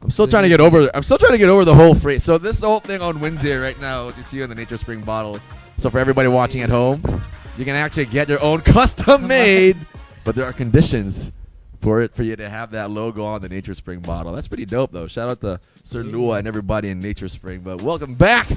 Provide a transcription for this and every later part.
I'm still trying to get over the whole phrase. So this whole thing on Winzir right now, what you see on the Nature Spring bottle. So for everybody watching at home, you can actually get your own custom made, but there are conditions for you to have that logo on the Nature Spring bottle. That's pretty dope, though. Shout out to Sir Lua and everybody in Nature Spring. But welcome back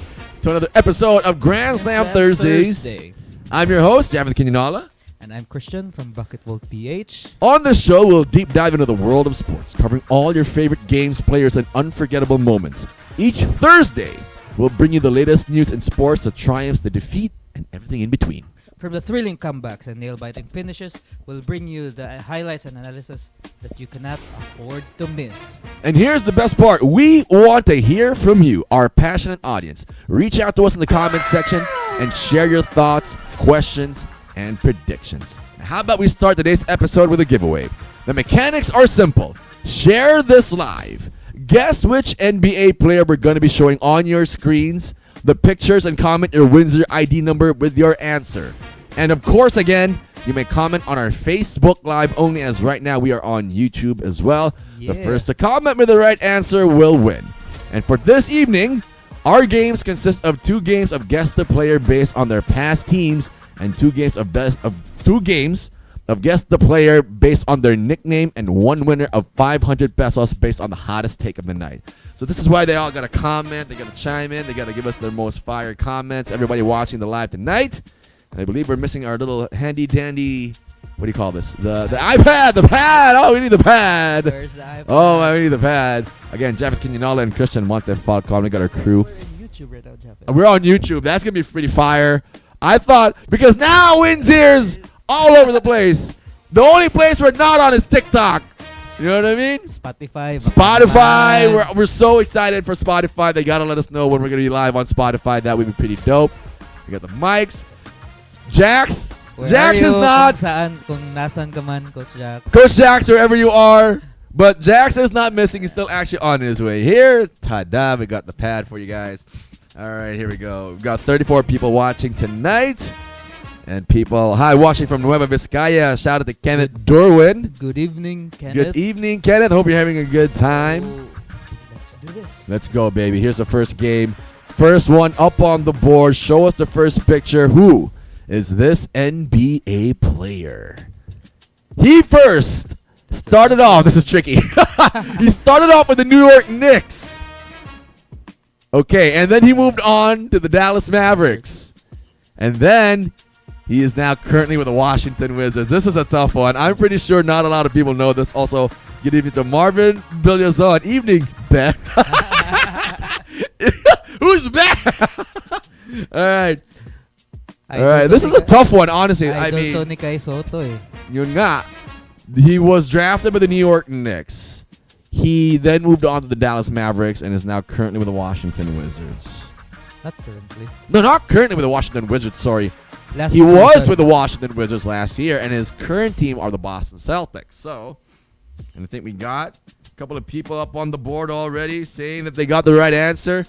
to another episode of Grand Slam Thursdays. I'm your host, Javin Kinyanala. And I'm Christian from Bucket Vault PH. On this show, we'll deep dive into the world of sports, covering all your favorite games, players, and unforgettable moments. Each Thursday, we'll bring you the latest news in sports, the triumphs, the defeat, and everything in between. From the thrilling comebacks and nail-biting finishes, we'll bring you the highlights and analysis that you cannot afford to miss. And here's the best part. We want to hear from you, our passionate audience. Reach out to us in the comments section and share your thoughts, questions, and predictions. Now, how about we start today's episode with a giveaway? The mechanics are simple. Share this live. Guess which NBA player we're going to be showing on your screens, the pictures, and comment your Winzir ID number with your answer. And of course, again, you may comment on our Facebook Live only, as right now we are on YouTube as well. Yeah. The first to comment with the right answer will win. And for this evening, our games consist of 2 games of Guess the Player based on their past teams and 2 games of Guess the Player based on their nickname, and 1 winner of 500 pesos based on the hottest take of the night. So this is why they all got to comment, they got to chime in, they got to give us their most fire comments. Everybody watching the live tonight. And I believe we're missing our little handy dandy, what do you call this? The iPad, the pad. Oh, we need the pad. Where's the iPad? Oh, we need the pad. Again, Javin Kinyanala and Christian Monte Falcon. We got our crew. We're in YouTube right now, Jeff. We're on YouTube. That's going to be pretty fire. I thought, because now Winzir's all over the place. The only place we're not on is TikTok. You know what I mean? Spotify. We're so excited for Spotify. They got to let us know when we're going to be live on Spotify. That would be pretty dope. We got the mics. Jax. Jax is not. Kung nasan ka man, Coach Jax. Coach Jax, wherever you are. But Jax is not missing. He's still actually on his way here. Ta-da. We got the pad for you guys. All right, here we go. We've got 34 people watching tonight. And people, hi, watching from Nueva Vizcaya. Shout out to Kenneth Durwin. Good evening, Kenneth. Good evening, Kenneth. Hope you're having a good time. Let's do this. Let's go, baby. Here's the first game. First one up on the board. Show us the first picture. Who is this NBA player? He first started off. This is tricky. He started off with the New York Knicks. Okay, and then he moved on to the Dallas Mavericks. And then he is now currently with the Washington Wizards. This is a tough one. I'm pretty sure not a lot of people know this. Also, good evening to Marvin Villazon. Evening, Ben. Who's back? All right. All right. This is a tough one, honestly. I mean, Tony Kai Soto eh. Yun nga. He was drafted by the New York Knicks. He then moved on to the Dallas Mavericks and is now currently with the Washington Wizards. Not currently. No, not currently with the Washington Wizards, sorry. Last He season. was with the Washington Wizards last year, and his current team are the Boston Celtics. So, and I think we got a couple of people up on the board already saying that they got the right answer.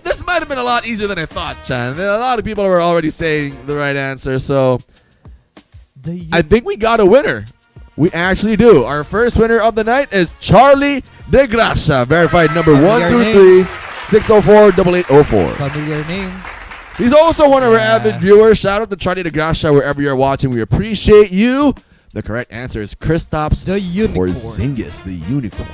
This might have been a lot easier than I thought, Chan. A lot of people were already saying the right answer, so I think we got a winner. We actually do. Our first winner of the night is Charlie De Gracia, verified number 123-604-8804. Familiar name. He's also one of our avid viewers. Shout out to Charlie De Gracia wherever you're watching. We appreciate you. The correct answer is Kristaps The Unicorn. Porzingis, the Unicorn.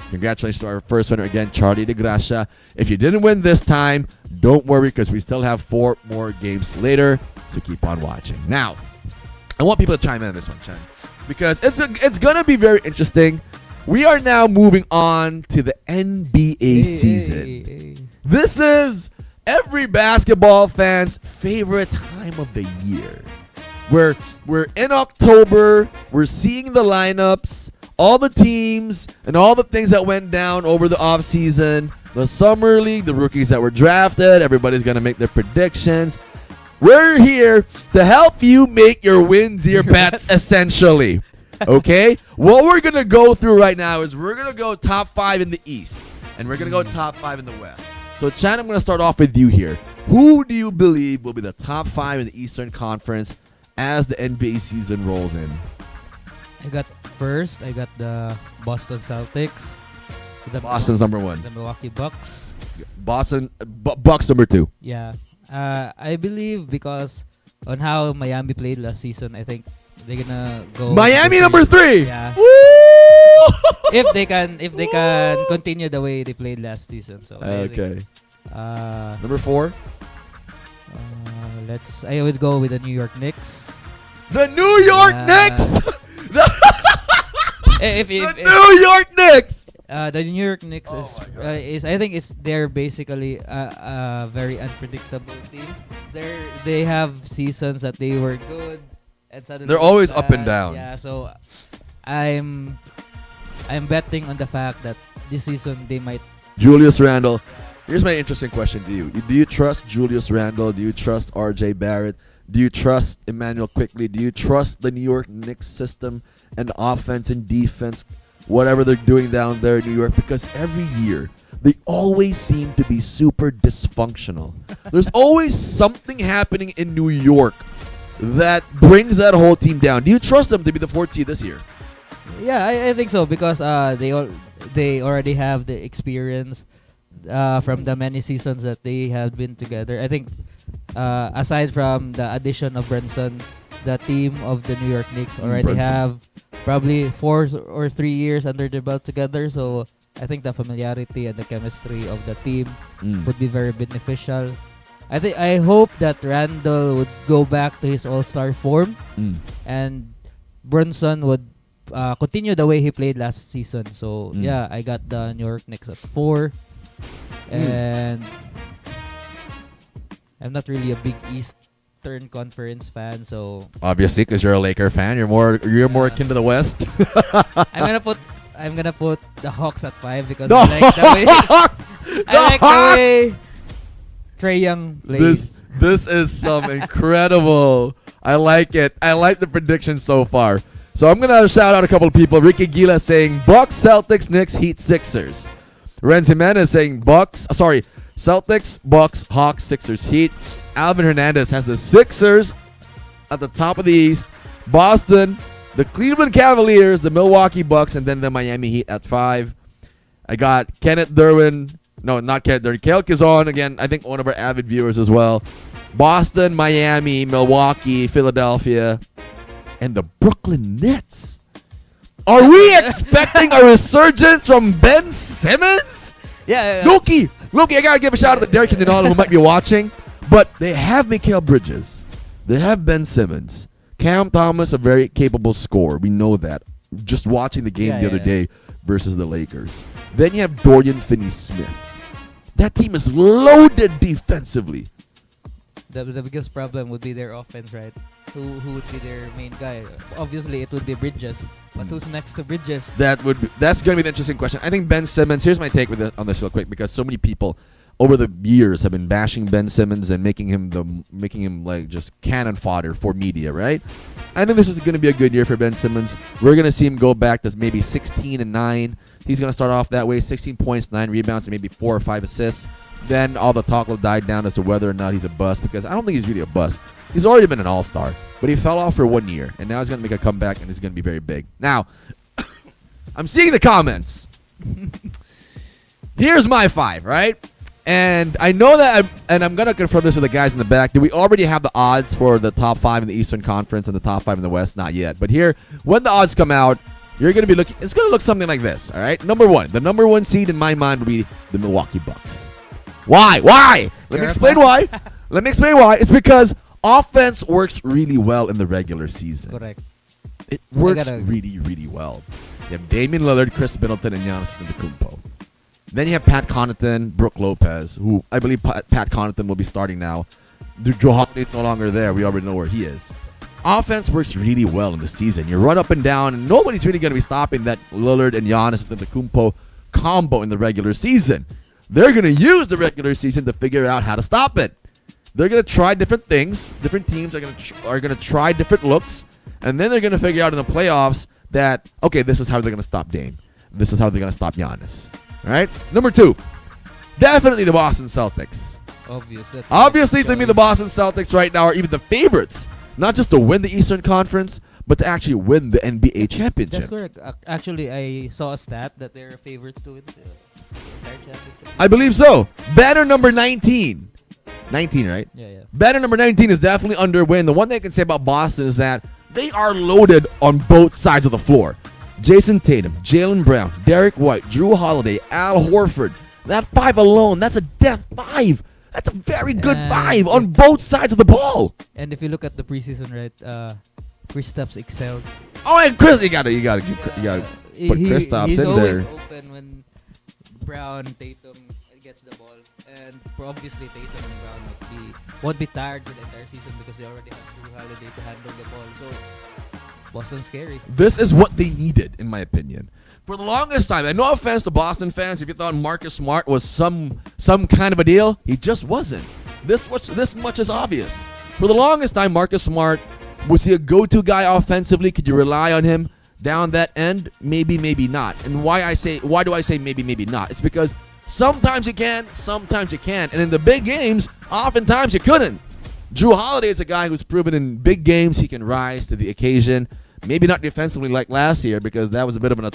Congratulations to our first winner again, Charlie De Gracia. If you didn't win this time, don't worry because we still have 4 more games later. So keep on watching. Now, I want people to chime in on this one, Chen, because it's going to be very interesting. We are now moving on to the NBA season. This is every basketball fan's favorite time of the year. We're in October. We're seeing the lineups, all the teams, and all the things that went down over the offseason. The summer league, the rookies that were drafted. Everybody's going to make their predictions. We're here to help you make your Winzir bets, essentially. Okay? What we're going to go through right now is we're going to go top 5 in the East, and we're going to go top 5 in the West. So, Chan, I'm going to start off with you here. Who do you believe will be the top 5 in the Eastern Conference as the NBA season rolls in? I got the Boston Celtics. The Boston's number 1. The Milwaukee Bucks. Boston Bucks number 2. Yeah. I believe because on how Miami played last season, I think they're gonna go Miami number 3. Yeah. Woo! if they can continue the way they played last season. So I think, Okay. Number 4. I would go with the New York Knicks. The New York Knicks. If The New York Knicks. the New York Knicks Oh is my God. I think they're basically a very unpredictable team. They have seasons that they were good and suddenly They're always bad. up and down. Yeah, so I'm betting on the fact that this season they might. Julius Randle. Here's my interesting question to you. Do you trust Julius Randle? Do you trust R.J. Barrett? Do you trust Emmanuel Quickly? Do you trust the New York Knicks system and offense and defense, whatever they're doing down there in New York? Because every year, they always seem to be super dysfunctional. There's always something happening in New York that brings that whole team down. Do you trust them to be the 4th seed this year? Yeah, I think so because they already have the experience from the many seasons that they have been together. I think aside from the addition of Brunson, the team of the New York Knicks already Brunson. have probably 4 or 3 years under their belt together. So I think the familiarity and the chemistry of the team would be very beneficial. I hope that Randall would go back to his all-star form and Brunson would continue the way he played last season. So yeah, I got the New York Knicks at 4, and I'm not really a big Eastern Conference fan, so Obviously, because you're a Laker fan, you're more akin to the West. I'm gonna put the Hawks at 5 because The I like the way Hawks! the way Trae Young plays. This is some incredible. I like it. I like the prediction so far. So I'm gonna shout out a couple of people. Ricky Gila saying Bucks, Celtics, Knicks, Heat, Sixers. Renz Jimenez saying Celtics, Bucks, Hawks, Sixers, Heat. Alvin Hernandez has the Sixers at the top of the East, Boston, the Cleveland Cavaliers, the Milwaukee Bucks, and then the Miami Heat at 5. I got Kenneth Derwin. No, not Kenneth Derwin. Kale Kizon, again, I think one of our avid viewers as well. Boston, Miami, Milwaukee, Philadelphia, and the Brooklyn Nets. Are we expecting a resurgence from Ben Simmons? Yeah. Loki, I gotta give a shout out to Derek and Dinalo who might be watching. But they have Mikal Bridges. They have Ben Simmons. Cam Thomas, a very capable scorer. We know that. Just watching the game the other day versus the Lakers. Then you have Dorian Finney-Smith. That team is loaded defensively. The biggest problem would be their offense, right? Who would be their main guy? Obviously, it would be Bridges. But who's next to Bridges? That's going to be the interesting question. I think Ben Simmons. Here's my take on this real quick, because so many people over the years have been bashing Ben Simmons and making him like just cannon fodder for media, right? I think this is going to be a good year for Ben Simmons. We're going to see him go back to maybe 16-9. He's going to start off that way, 16 points, 9 rebounds, and maybe 4 or 5 assists. Then all the talk will die down as to whether or not he's a bust, because I don't think he's really a bust. He's already been an all-star, but he fell off for 1 year, and now he's going to make a comeback, and he's going to be very big. Now, I'm seeing the comments. Here's my 5, right? And I know that, I'm going to confirm this with the guys in the back. Do we already have the odds for the top 5 in the Eastern Conference and the top 5 in the West? Not yet. But here, when the odds come out, you're going to be looking. It's going to look something like this, all right? Number 1. The number 1 seed in my mind would be the Milwaukee Bucks. Why? Let me explain why. It's because offense works really well in the regular season. Correct. It works really, really well. You have Damian Lillard, Chris Middleton, and Giannis Antetokounmpo. Then you have Pat Connaughton, Brook Lopez, who I believe Pat Connaughton will be starting now. Drew Holiday's no longer there. We already know where he is. Offense works really well in the season. You run up and down, and nobody's really going to be stopping that Lillard and Giannis Antetokounmpo combo in the regular season. They're going to use the regular season to figure out how to stop it. They're going to try different things. Different teams are going to try different looks, and then they're going to figure out in the playoffs that, okay, this is how they're going to stop Dame. This is how they're going to stop Giannis. All right? Number 2, definitely the Boston Celtics. Obviously, to me, the Boston Celtics right now are even the favorites, not just to win the Eastern Conference, but to actually win the NBA championship. That's correct. Actually, I saw a stat that they're favorites to win the entire championship. I believe so. Banner number 19. 19, right? Yeah. Banner number 19 is definitely under win. The one thing I can say about Boston is that they are loaded on both sides of the floor. Jason Tatum, Jaylen Brown, Derek White, Drew Holiday, Al Horford. That 5 alone, that's a death 5. That's a very good 5 on both sides of the ball. And if you look at the preseason, right, Kristaps excelled. Oh, and Chris, you gotta put Kristaps he's in always there. open when Brown, Tatum gets the ball, and obviously Tatum and Brown won't be tired for the entire season because they already have Drew Holiday to handle the ball. So Boston's scary. This is what they needed, in my opinion. For the longest time, and no offense to Boston fans, if you thought Marcus Smart was some kind of a deal, he just wasn't. This much is obvious. For the longest time, Marcus Smart, was he a go-to guy offensively? Could you rely on him down that end? Maybe, maybe not. And why do I say maybe, maybe not? It's because sometimes you can, sometimes you can't. And in the big games, oftentimes you couldn't. Drew Holiday is a guy who's proven in big games he can rise to the occasion. Maybe not defensively like last year because that was a bit of an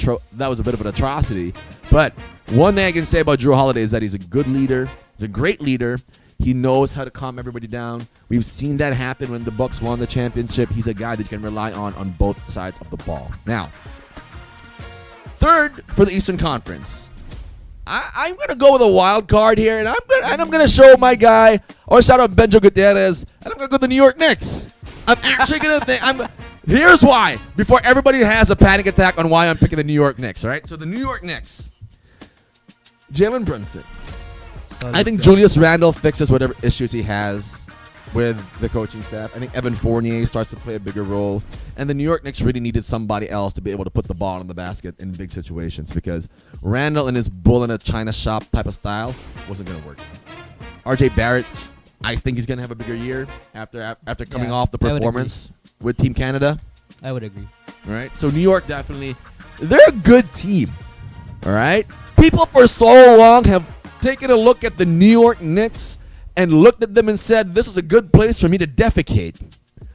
atrocity. But one thing I can say about Drew Holiday is that he's a good leader. He's a great leader. He knows how to calm everybody down. We've seen that happen when the Bucks won the championship. He's a guy that you can rely on both sides of the ball. Now, third for the Eastern Conference. I'm gonna go with a wild card here, and I'm gonna show my guy. Or shout out Benjo Gutierrez, and I'm gonna go with the New York Knicks. I'm actually gonna think. Here's why. Before everybody has a panic attack on why I'm picking the New York Knicks. All right. So the New York Knicks. Jalen Brunson. I think Julius Randle fixes whatever issues he has with the coaching staff. I think Evan Fournier starts to play a bigger role. And the New York Knicks really needed somebody else to be able to put the ball in the basket in big situations because Randle and his bull in a China shop type of style wasn't going to work. RJ Barrett, I think he's going to have a bigger year after coming off the performance with Team Canada. I would agree. All right. So New York definitely, they're a good team. All right. People for so long have taken a look at the New York Knicks and looked at them and said, this is a good place for me to defecate.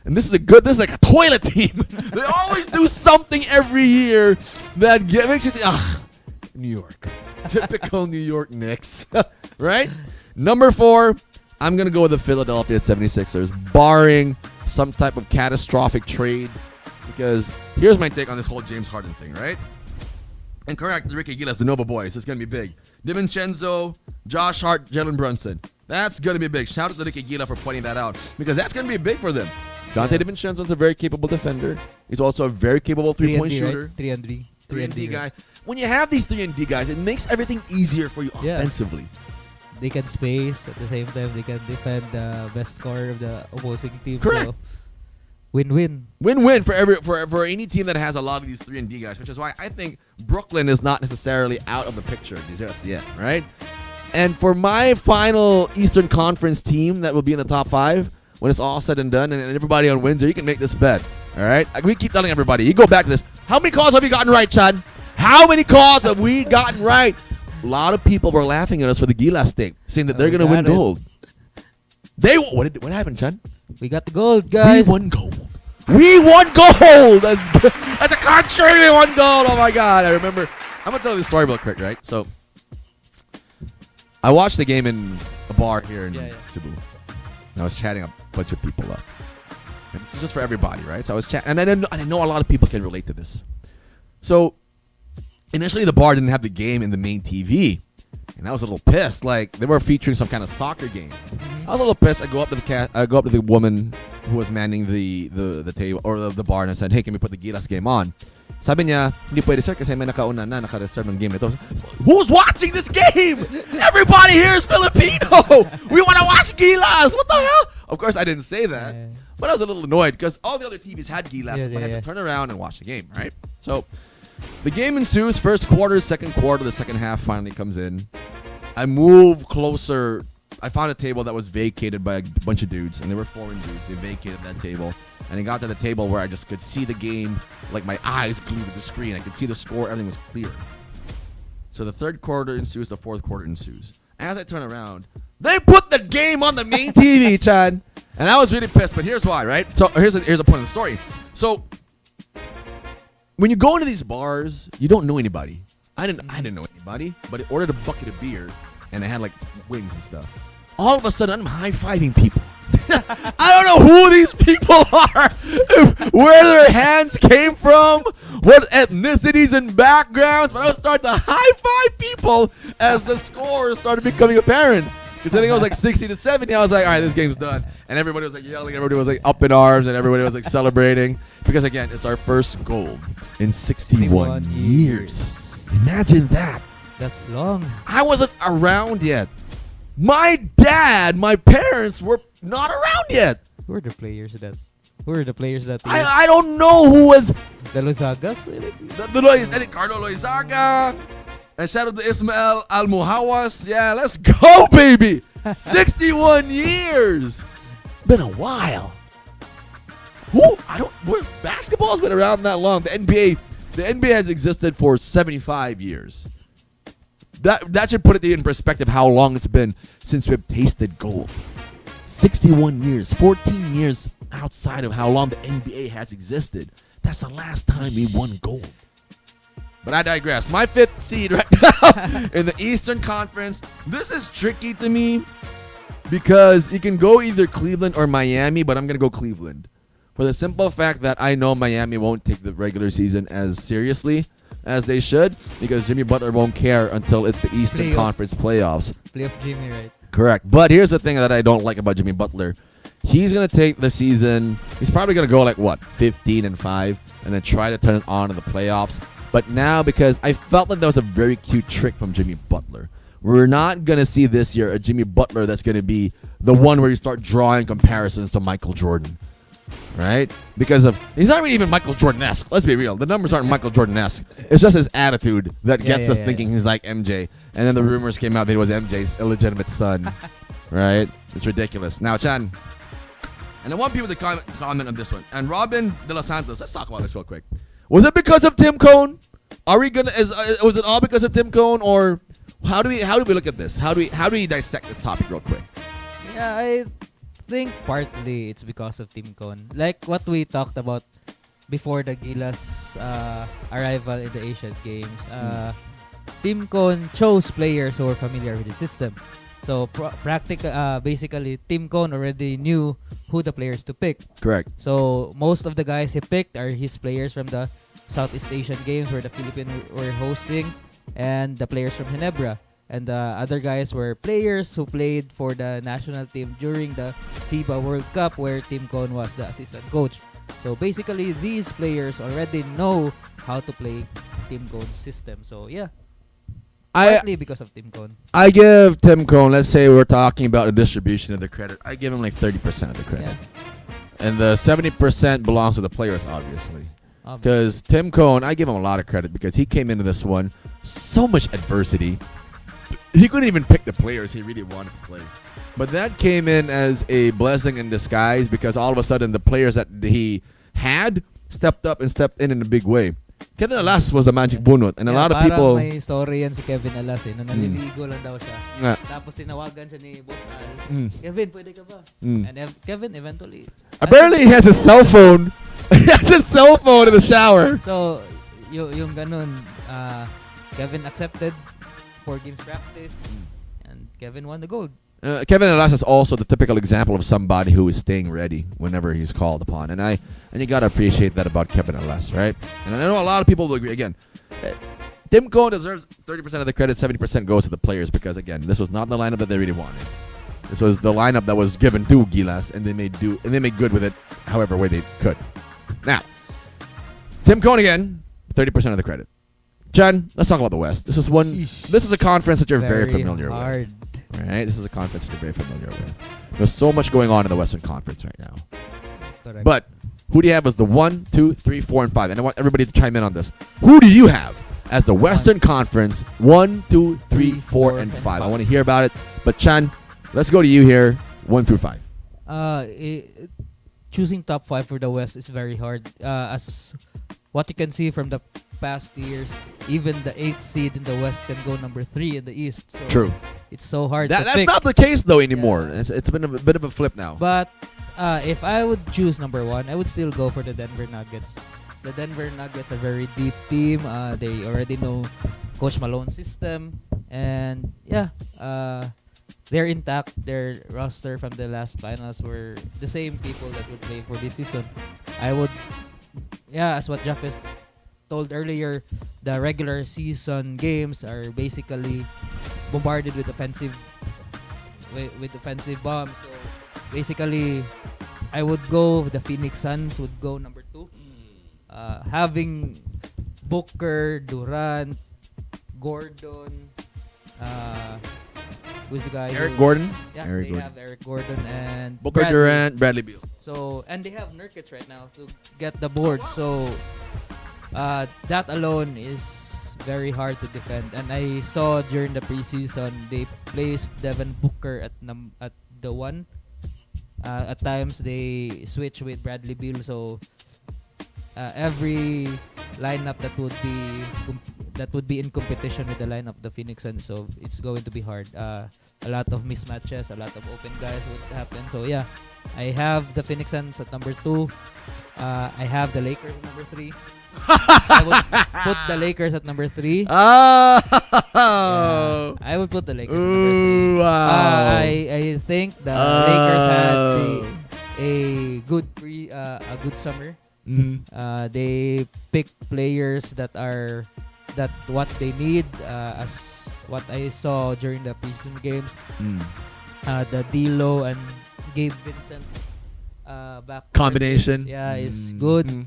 And this is like a toilet team. They always do something every year that makes you say, New York. Typical New York Knicks. Right? Number 4, I'm going to go with the Philadelphia 76ers, barring some type of catastrophic trade. Because here's my take on this whole James Harden thing, right? And correct, Ricky Gillis, the Nova Boys. It's going to be big. DiVincenzo, Josh Hart, Jalen Brunson. That's going to be big. Shout out to Ricky Gila for pointing that out because that's going to be big for them. Dante DiVincenzo's a very capable defender. He's also a very capable three-point shooter. Right? 3 and D. 3 and D guy. When you have these 3 and D guys, it makes everything easier for you offensively. They can space at the same time. They can defend the best scorer of the opposing team. Correct. So win-win. Win-win for any team that has a lot of these 3 and D guys, which is why I think Brooklyn is not necessarily out of the picture just yet, right? And for my final Eastern Conference team that will be in the top 5 when it's all said and done, and everybody on Winzir, you can make this bet, all right? We keep telling everybody, you go back to this. How many calls have you gotten right, Chad? How many calls have we gotten right? A lot of people were laughing at us for the Gilas stake, saying that they're going to win gold. What happened, Chad? We got the gold, guys. We won gold. We won gold. That's a country. We won gold. Oh, my God. I remember. I'm going to tell you the story real quick, right? So I watched the game in a bar here in Cebu. And I was chatting a bunch of people up. And this is just for everybody, right? So I was chatting. And I know a lot of people can relate to this. So initially the bar didn't have the game in the main TV. And I was a little pissed. Like, they were featuring some kind of soccer game. I was a little pissed. I go up to the woman who was manning the table or the bar and I said, hey, can we put the Gilas game on? Sabi niya, hindi pwede sir kasi may nakauna na, naka-reserve ng game nito. Who's watching this game? Everybody here is Filipino. We want to watch Gilas. What the hell? Of course, I didn't say that. Yeah. But I was a little annoyed because all the other TVs had Gilas, but I had to turn around and watch the game, right? So the game ensues. First quarter, second quarter, the second half finally comes in. I move closer. I found a table that was vacated by a bunch of dudes, and they were foreign dudes. They vacated that table. And I got to the table where I just could see the game, like my eyes glued to the screen. I could see the score. Everything was clear. So the third quarter ensues. The fourth quarter ensues. As I turn around, they put the game on the main TV, Chad. And I was really pissed, but here's why, right? So here's a point of the story. So when you go into these bars, you don't know anybody. I didn't know anybody, but I ordered a bucket of beer, and I had like wings and stuff. All of a sudden, I'm high-fiving people. I don't know who these people are, where their hands came from, what ethnicities and backgrounds, but I was starting to high-five people as the score started becoming apparent. Because I think it was like 60-70. I was like, all right, this game's done. And everybody was like yelling, everybody was like up in arms, and everybody was like celebrating. Because again, it's our first gold in 61 years. Imagine that. That's long. I wasn't around yet. My dad, my parents were not around yet. Who were the players that? Who were the players that? I don't know who was. The Lozagas? Ricardo Loizaga. And shout out to Ismael Almuhawas. Yeah, let's go, baby. 61 years. Been a while. Basketball's been around that long. The NBA has existed for 75 years. That should put it in perspective how long it's been since we've tasted gold. 61 years, 14 years outside of how long the NBA has existed. That's the last time we won gold. But I digress. My 5th seed right now in the Eastern Conference. This is tricky to me because you can go either Cleveland or Miami, but I'm going to go Cleveland. For the simple fact that I know Miami won't take the regular season as seriously as they should because Jimmy Butler won't care until it's the Eastern Conference playoffs. Playoff Jimmy, right? Correct. But here's the thing that I don't like about Jimmy Butler. He's going to take the season. He's probably going to go like, 15-5 and then try to turn it on in the playoffs. But now, because I felt like that was a very cute trick from Jimmy Butler. We're not going to see this year a Jimmy Butler that's going to be the one where you start drawing comparisons to Michael Jordan. Right? Because he's not really even Michael Jordan-esque. Let's be real. The numbers aren't Michael Jordan-esque. It's just his attitude that gets us thinking he's like MJ. And then the rumors came out that he was MJ's illegitimate son. Right? It's ridiculous. Now, Chan, and I want people to comment on this one. And Robin De Los Santos, let's talk about this real quick. Was it because of Tim Cone? Are we gonna? Was it all because of Tim Cone, or how do we look at this? How do we dissect this topic real quick? Yeah, I think partly it's because of Tim Cone. Like what we talked about before the Gilas arrival in the Asian Games. Tim Cone chose players who were familiar with the system. So basically, Tim Cone already knew who the players to pick. Correct. So most of the guys he picked are his players from the Southeast Asian Games where the Philippines were hosting, and the players from Ginebra. And the other guys were players who played for the national team during the FIBA World Cup where Tim Cone was the assistant coach. So basically, these players already know how to play Tim Cone's system. So yeah. Partly because of Tim Cone. I give Tim Cone, let's say we're talking about a distribution of the credit, I give him like 30% of the credit. Yeah. And the 70% belongs to the players, obviously. Because Tim Cone, I give him a lot of credit because he came into this one, so much adversity. He couldn't even pick the players he really wanted to play. But that came in as a blessing in disguise because all of a sudden the players that he had stepped up and stepped in a big way. Kevin Alas was the magic bunot, and a lot of people. May story yan si Kevin Alas na naliligo lang daw siya. Tapos tinawagan siya ni Boss Al. Kevin, pwede ka ba? And Kevin eventually. Apparently, he has a cell phone. He has a cell phone in the shower. So, yung ganun, Kevin accepted 4 games practice, and Kevin won the gold. Kevin Alas is also the typical example of somebody who is staying ready whenever he's called upon, and you gotta appreciate that about Kevin Alas, right? And I know a lot of people will agree. Again, Tim Cone deserves 30% of the credit, 70% goes to the players because again, this was not the lineup that they really wanted. This was the lineup that was given to Gilas, and they made good with it however way they could. Now, Tim Cone again, 30% of the credit. Jen, let's talk about the West. This is a conference that you're very familiar with. Right? This is a conference that you're very familiar with. There's so much going on in the Western Conference right now. Correct. But who do you have as the 1, 2, 3, 4, and 5? And I want everybody to chime in on this. Who do you have as the Western Conference 1, 2, 3, 4, and 5? I want to hear about it. But Chan, let's go to you here, 1 through 5. Choosing top 5 for the West is very hard. As what you can see from the past years, even the 8th seed in the West can go number 3 in the East. So true. It's so hard to That's pick. not the case, though, anymore. Yeah. It's been a bit of a flip now. But if I would choose number 1, I would still go for the Denver Nuggets. the Denver Nuggets are a very deep team. They already know Coach Malone's system, and yeah, they're intact. Their roster from the last finals were the same people that would play for this season. I would, yeah, as what Jeff has told earlier, the regular season games are basically bombarded with offensive bombs. So basically, I would go. The Phoenix Suns would go number 2. Having Booker, Durant, Gordon, who's the guy? Eric Gordon. Yeah, Eric they Gordon. have Eric Gordon and Booker, Bradley. Durant, Bradley Beal. So, and they have Nurkic right now to get the board. So that alone is very hard to defend. And I saw during the preseason they placed Devin Booker at the 1. At times they switch with Bradley Beal. So every lineup that would be in competition with the lineup of the Phoenix Suns. So it's going to be hard. A lot of mismatches, a lot of open guys would happen. So yeah, I have the Phoenix Suns at number 2. I have the Lakers at number 3. I would put the Lakers at number 3. Oh! Yeah, I would put the Lakers at number 3. Wow. I think the Lakers had a good summer. They pick players that what they need, as what I saw during the preseason games. The D'Lo and Gabe Vincent back Combination. is good.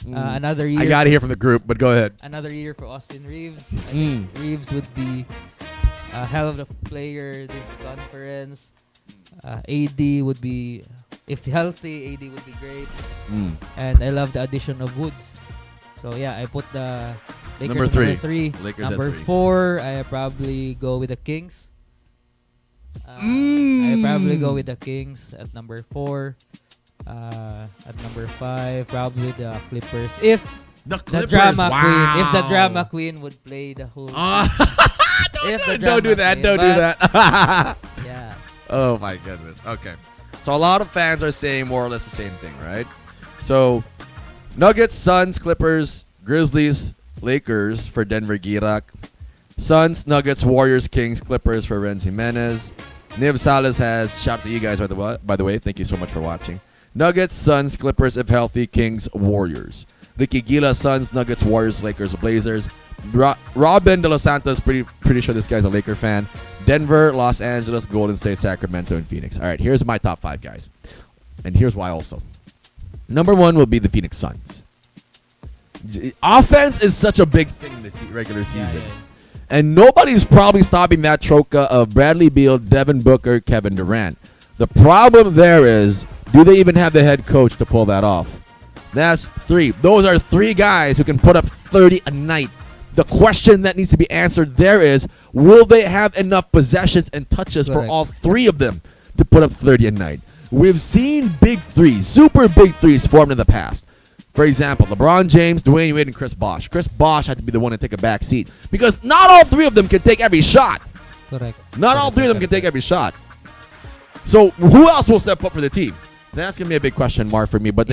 Another year. I got to hear from the group, but go ahead. Another year for Austin Reeves. I think Reeves would be a hell of a player this conference. AD would be, if healthy, AD would be great. And I love the addition of Woods. So yeah, I put the Lakers Number at three. number 3. Lakers Number at 3. 4, I probably go with the Kings. I probably go with the Kings at number 4. At number 5, probably the Clippers. If The the drama queen, if the drama queen would play the whole. Don't do that. Don't do that. Yeah. Oh my goodness. Okay. So a lot of fans are saying more or less the same thing, right? So Nuggets, Suns, Clippers, Grizzlies, Lakers for Denver Girak. Suns, Nuggets, Warriors, Kings, Clippers for Renz Jimenez. Niv Salas has, shout out to you guys by the way. Thank you so much for watching. Nuggets, Suns, Clippers if healthy, Kings, Warriors. Vicky Gila, Suns, Nuggets, Warriors, Lakers, Blazers. Robin De Los Santos, pretty sure this guy's a Laker fan. Denver, Los Angeles, Golden State, Sacramento, and Phoenix. All right, here's my top 5 guys. And here's why also. Number 1 will be the Phoenix Suns. Offense is such a big thing this regular season. Yeah. And nobody's probably stopping that troca of Bradley Beal, Devin Booker, Kevin Durant. The problem there is, do they even have the head coach to pull that off? That's 3. Those are 3 guys who can put up 30 a night. The question that needs to be answered there is, will they have enough possessions and touches for all 3 of them to put up 30 a night? We've seen big threes, super big threes formed in the past. For example, LeBron James, Dwayne Wade, and Chris Bosh. Chris Bosh had to be the one to take a back seat because not all 3 of them can take every shot. Correct. Not all 3 of them can take every shot. So who else will step up for the team? That's going to be a big question mark for me. But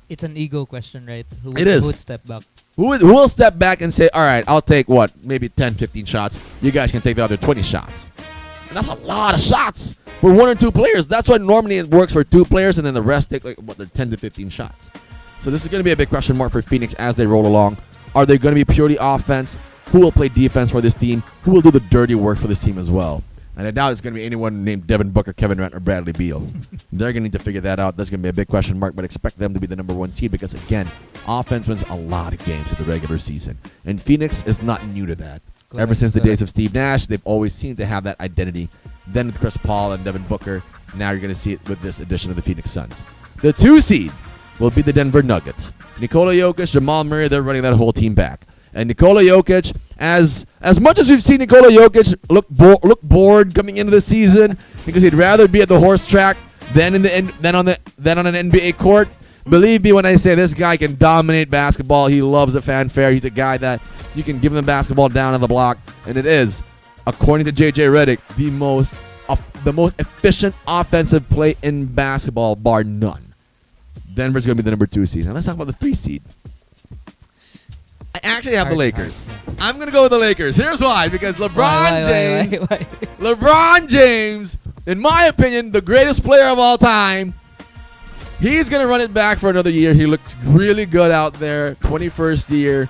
It's an ego question, right? Who It is. Who would step back? Who will step back and say, all right, I'll take maybe 10, 15 shots. You guys can take the other 20 shots. And that's a lot of shots for 1 or 2 players. That's why normally it works for 2 players, and then the rest take their 10 to 15 shots. So this is going to be a big question mark for Phoenix as they roll along. Are they going to be purely offense? Who will play defense for this team? Who will do the dirty work for this team as well? And I doubt it's going to be anyone named Devin Booker, Kevin Durant, or Bradley Beal. They're going to need to figure that out. That's going to be a big question mark, but expect them to be the number 1 seed because, again, offense wins a lot of games in the regular season. And Phoenix is not new to that. Ever since the days of Steve Nash, they've always seemed to have that identity. Then with Chris Paul and Devin Booker, now you're going to see it with this addition of the Phoenix Suns. The 2 seed will be the Denver Nuggets. Nikola Jokic, Jamal Murray, they're running that whole team back. And Nikola Jokic, as much as we've seen Nikola Jokic look bored coming into the season because he'd rather be at the horse track than on an NBA court, believe me when I say this guy can dominate basketball. He loves the fanfare. He's a guy that you can give him the basketball down on the block, and it is, according to JJ Redick, the most efficient offensive play in basketball, bar none. Denver's going to be the number 2 seed. Now let's talk about the 3 seed. I actually have the Hard, Lakers. hard, I'm going to go with the Lakers. Here's why. Because LeBron James, Why? LeBron James, in my opinion, the greatest player of all time, he's going to run it back for another year. He looks really good out there. 21st year.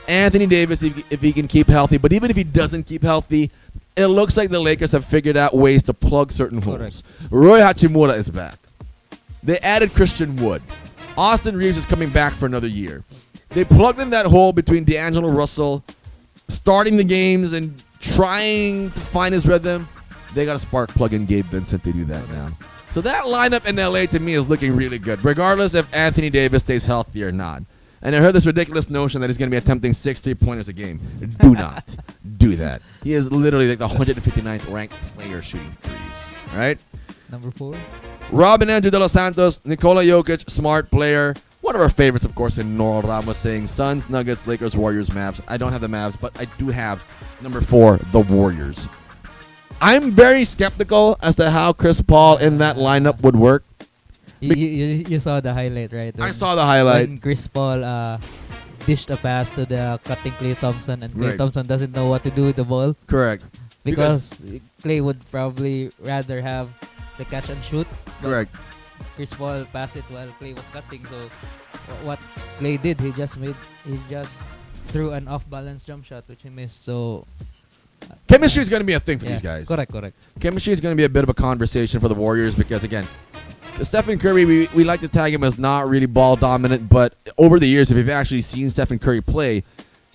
Anthony Davis, if he can keep healthy. But even if he doesn't keep healthy, it looks like the Lakers have figured out ways to plug certain holes. Correct. Roy Hachimura is back. They added Christian Wood. Austin Reeves is coming back for another year. They plugged in that hole between D'Angelo Russell, starting the games and trying to find his rhythm. They got to spark plug in Gabe Vincent to do that now. So that lineup in LA to me is looking really good, regardless if Anthony Davis stays healthy or not. And I heard this ridiculous notion that he's going to be attempting 6 3-pointers a game. Do not do that. He is literally like the 159th ranked player shooting threes. All right? Number 4. Robin Andrew De Los Santos, Nikola Jokic, smart player. One of our favorites, of course, in Noel Ramos saying Suns, Nuggets, Lakers, Warriors, Mavs. I don't have the Mavs, but I do have number 4, the Warriors. I'm very skeptical as to how Chris Paul in that lineup would work. You saw the highlight, right? I saw the highlight. When Chris Paul dished a pass to the cutting Klay Thompson, and Klay Right. Thompson doesn't know what to do with the ball Correct. because Klay would probably rather have the catch and shoot. but Correct. Chris Paul passed it while Klay was cutting. So what Klay did, he just threw an off-balance jump shot which he missed. So Chemistry is going to be a thing for yeah, these guys. correct. Chemistry is going to be a bit of a conversation for the Warriors because, again, Stephen Curry, we like to tag him as not really ball dominant, but over the years, if you've actually seen Stephen Curry play,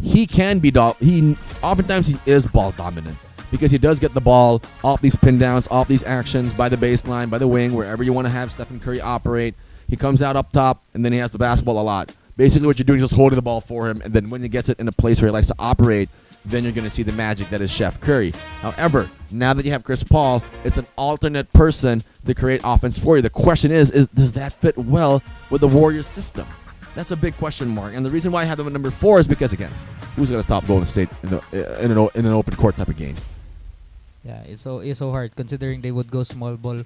he can be oftentimes he is ball dominant because he does get the ball off these pin downs, off these actions by the baseline, by the wing, wherever you want to have Stephen Curry operate. He comes out up top, and then he has the basketball a lot. Basically, what you're doing is just holding the ball for him, and then when he gets it in a place where he likes to operate, then you're going to see the magic that is Chef Curry. However, now that you have Chris Paul, it's an alternate person to create offense for you. The question is does that fit well with the Warriors system? That's a big question mark. And the reason why I have them at number 4 is because, again, who's going to stop Golden State in an open court type of game? Yeah, it's so hard considering they would go small ball.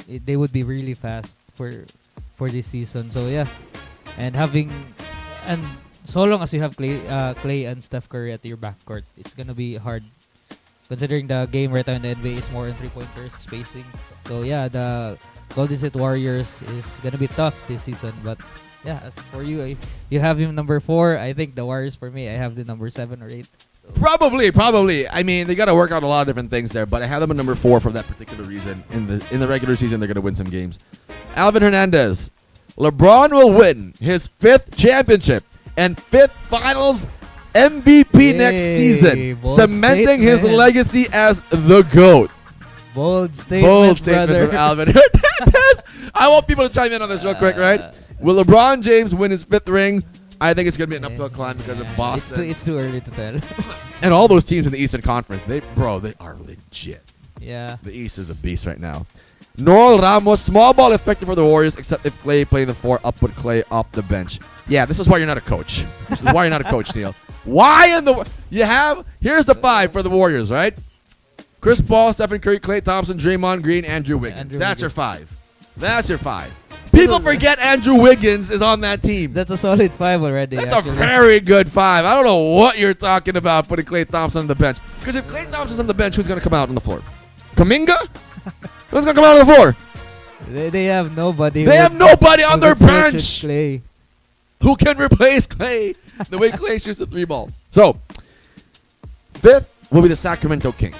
They would be really fast for this season. So yeah, and so long as you have Klay and Steph Curry at your backcourt, it's gonna be hard. Considering the game right now in the NBA is more in 3-pointers spacing. So yeah, the Golden State Warriors is gonna be tough this season. But yeah, as for you, if you have him number 4, I think the Warriors for me, I have the number 7 or 8. So Probably. I mean, they got to work out a lot of different things there, but I have them at number 4 for that particular reason. In the regular season, they're going to win some games. Alvin Hernandez, LeBron will win his 5th championship and 5th Finals MVP next season, bold cementing his statement. legacy as the GOAT. Bold statement, brother. from Alvin Hernandez. I want people to chime in on this real quick, right? Will LeBron James win his 5th ring? I think it's going to be an uphill climb because of Boston. It's too early to tell. And all those teams in the Eastern Conference, they are legit. Yeah. The East is a beast right now. Noel Ramos, small ball effective for the Warriors, except if Klay playing the 4, up with Klay off the bench. Yeah, this is why you're not a coach. This is why you're not a coach, Neil. Why in the here's the 5 for the Warriors, right? Chris Paul, Stephen Curry, Klay Thompson, Draymond Green, Andrew Wiggins. That's your 5. That's your 5. People forget Andrew Wiggins is on that team. That's a solid 5 already. That's actually. a very good 5. I don't know what you're talking about putting Klay Thompson on the bench. Because if Klay Thompson's on the bench, who's going to come out on the floor? Kaminga? Who's going to come out on the floor? They have nobody. They have nobody on their bench Klay. who can replace Klay the way Klay shoots the 3 ball. So, 5th will be the Sacramento Kings.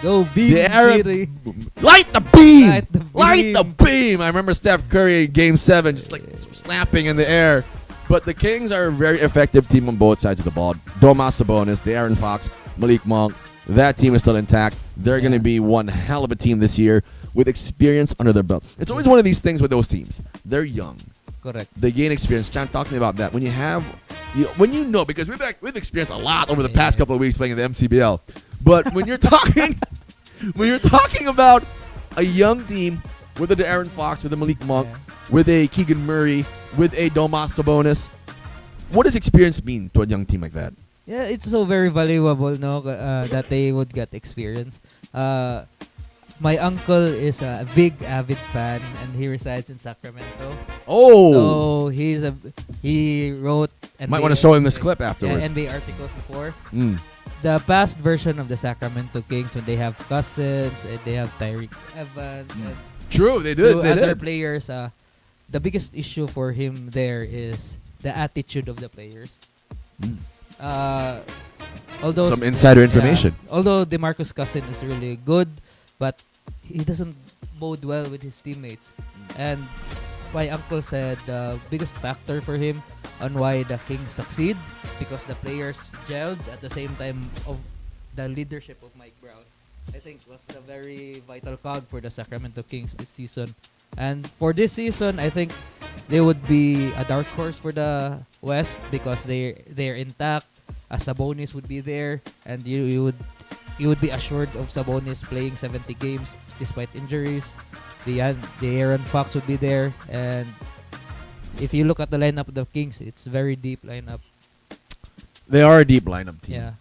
Go beam The Arab- City. Light the beam! Light the Light the beam. beam! I remember Steph Curry in Game 7 just like slapping in the air. But the Kings are a very effective team on both sides of the ball. Domas Sabonis, De'Aaron Fox, Malik Monk. That team is still intact. They're going to be one hell of a team this year with experience under their belt. It's always one of these things with those teams. They're young. Correct. They gain experience. Chan, talk to me about that. When you know, because we've experienced a lot over the past couple of weeks playing in the MCBL. But when you're talking about a young team with a De'Aaron Fox, with a Malik Monk, with a Keegan Murray, with a Domas Sabonis, what does experience mean to a young team like that? Yeah, it's so very valuable, no, that they would get experience. my uncle is a big avid fan, and he resides in Sacramento. Oh, So he wrote NBA, might want to show him this clip afterwards. yeah, NBA articles before. Mm. The past version of the Sacramento Kings, when they have Cousins and they have Tyreek Evans and True, they two did. They other did. players, the biggest issue for him there is the attitude of the players. Mm. Although Some insider information. although DeMarcus Cousins is really good, but he doesn't bode well with his teammates. And my uncle said the biggest factor for him on why the Kings succeed because the players gelled at the same time of the leadership of Mike Brown. I think was a very vital cog for the Sacramento Kings this season. And for this season, I think they would be a dark horse for the West because they're intact. Sabonis would be there, and you would be assured of Sabonis playing 70 games despite injuries. The Aaron Fox would be there, and if you look at the lineup of the Kings, it's very deep lineup. They are a deep lineup team. Yeah,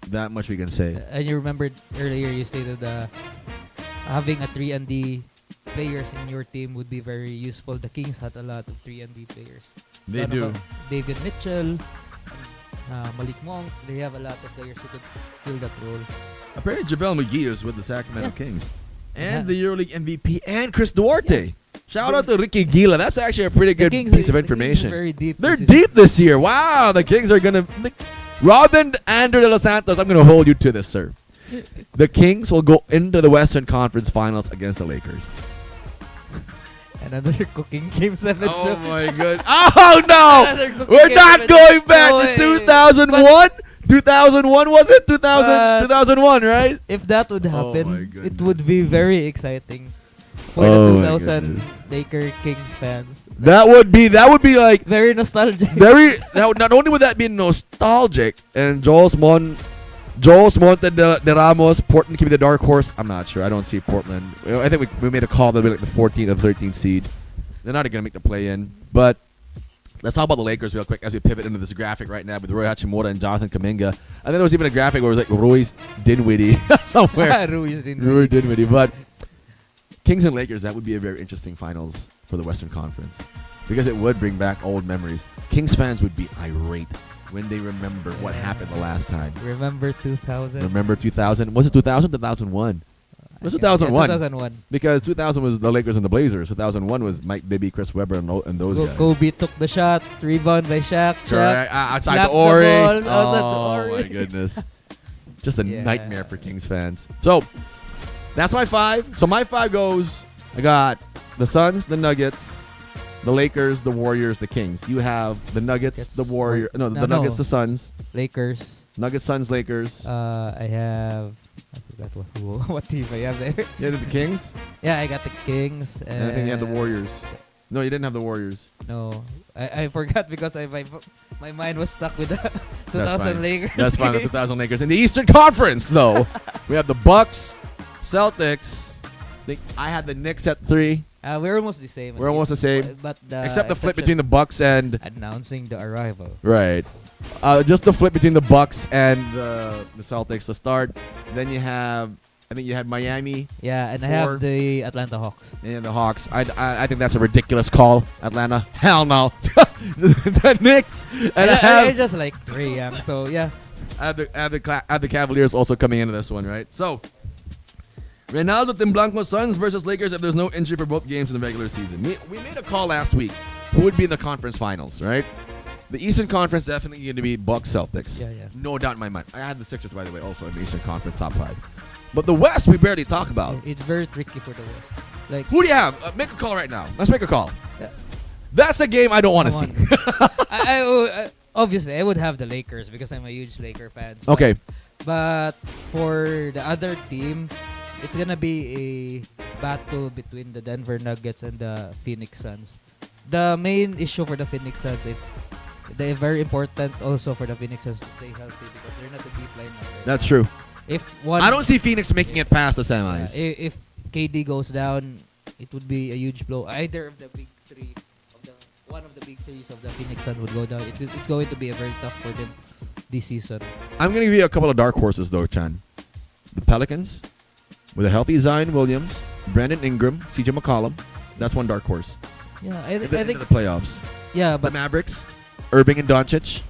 That much we can say. and you remembered earlier you stated having a 3-and-D players in your team would be very useful. The Kings had a lot of 3-and-D players. They do. David Mitchell, Malik Monk. They have a lot of players who could fill that role. Apparently, JaVale McGee is with the Sacramento Kings. And Yeah. the EuroLeague MVP and Chris Duarte. Shout out to Ricky Gila. That's actually a pretty good The Kings piece of the Kings information. are very deep. They're this season. deep this year. Wow, the Kings are going to... Robin Andrew de los Santos, I'm going to hold you to this, sir. The Kings will go into the Western Conference Finals against the Lakers. Another cooking game 7 Oh joke. my god. Oh no! Another cooking We're game not 7. going back No to way. 2001? 2001 was it? 2001, right? If that would Oh my happen, goodness. it would be very exciting for Oh the my 2000 goodness. Laker Kings fans. That would be like Very nostalgic. not only would that be nostalgic and Joel Monte de Ramos, Portland could be the dark horse. I'm not sure. I don't see Portland. I think we made a call they'll be like the 14th or 13th seed. They're not going to make the play in. But let's talk about the Lakers real quick as we pivot into this graphic right now with Roy Hachimura and Jonathan Kuminga. And then there was even a graphic where it was like Roy's Dinwiddie somewhere. Ruiz didn't Roy Dinwiddie. But Kings and Lakers, that would be a very interesting finals for the Western Conference because it would bring back old memories. Kings fans would be irate when they remember what happened the last time. Remember 2000? Remember 2000? Was it 2000 or 2001? It was 2001. 2001. Because 2000 was the Lakers and the Blazers. 2001 was Mike Bibby, Chris Webber, and those guys. Kobe took the shot, rebound by Shaq. Correct. Outside slaps the Ori. the ball, outside the Oh Ori. my goodness. Just a Yeah. nightmare for Kings fans. So, that's my 5. So my 5 goes, I got the Suns, the Nuggets, the Lakers, the Warriors, the Kings. You have the Nuggets, Nuggets, the Warriors. No, the no. Nuggets, the Suns. Lakers. Nuggets, Suns, Lakers. I have... I forgot what team I have there. You had the Kings? Yeah, I got the Kings. And I think you had the Warriors. No, you didn't have the Warriors. No, I forgot because my mind was stuck with the That's 2000 fine. Lakers. That's fine. The game. 2000 Lakers. In the Eastern Conference, though, we have the Bucks, Celtics. I had the Knicks at 3. We're almost the same. at We're almost least. the same. But Except the flip exception- between the Bucks and... announcing the arrival. Right. Just the flip between the Bucks and the Celtics to start. Then you have... I think you had Miami Yeah, and I 4. have the Atlanta Hawks. and the Hawks. I think that's a ridiculous call, Atlanta. Hell no. The Knicks. And I just like Trae Young, so yeah. I have the Cavaliers also coming into this one, right? So, Reynaldo Timblanco Suns versus Lakers if there's no injury for both games in the regular season. We made a call last week who would be in the conference finals, right? The Eastern Conference definitely going to be Bucks Celtics. Yeah, yeah. No doubt in my mind. I had the Sixers, by the way, also in the Eastern Conference top 5. But the West, we barely talk about. It's very tricky for the West. Like, Who do you have? Make a call right now. Let's make a call. Yeah. That's a game I don't want to come see. on. Obviously, I would have the Lakers because I'm a huge Laker fan. Okay. But for the other team, it's gonna be a battle between the Denver Nuggets and the Phoenix Suns. The main issue for the Phoenix Suns is they're very important also for the Phoenix Suns to stay healthy because they're not a deep lineup. Right? That's true. If one, I don't see Phoenix making it past the semis. if KD goes down, it would be a huge blow. Either of the big three, one of the big threes of the Phoenix Suns would go down. It's going to be a very tough for them this season. I'm going to give you a couple of dark horses, though, Chan. The Pelicans, with a healthy Zion Williams, Brandon Ingram, CJ McCollum, that's one dark horse. Yeah, I Into think the playoffs. yeah, The but Mavericks, Irving and Doncic,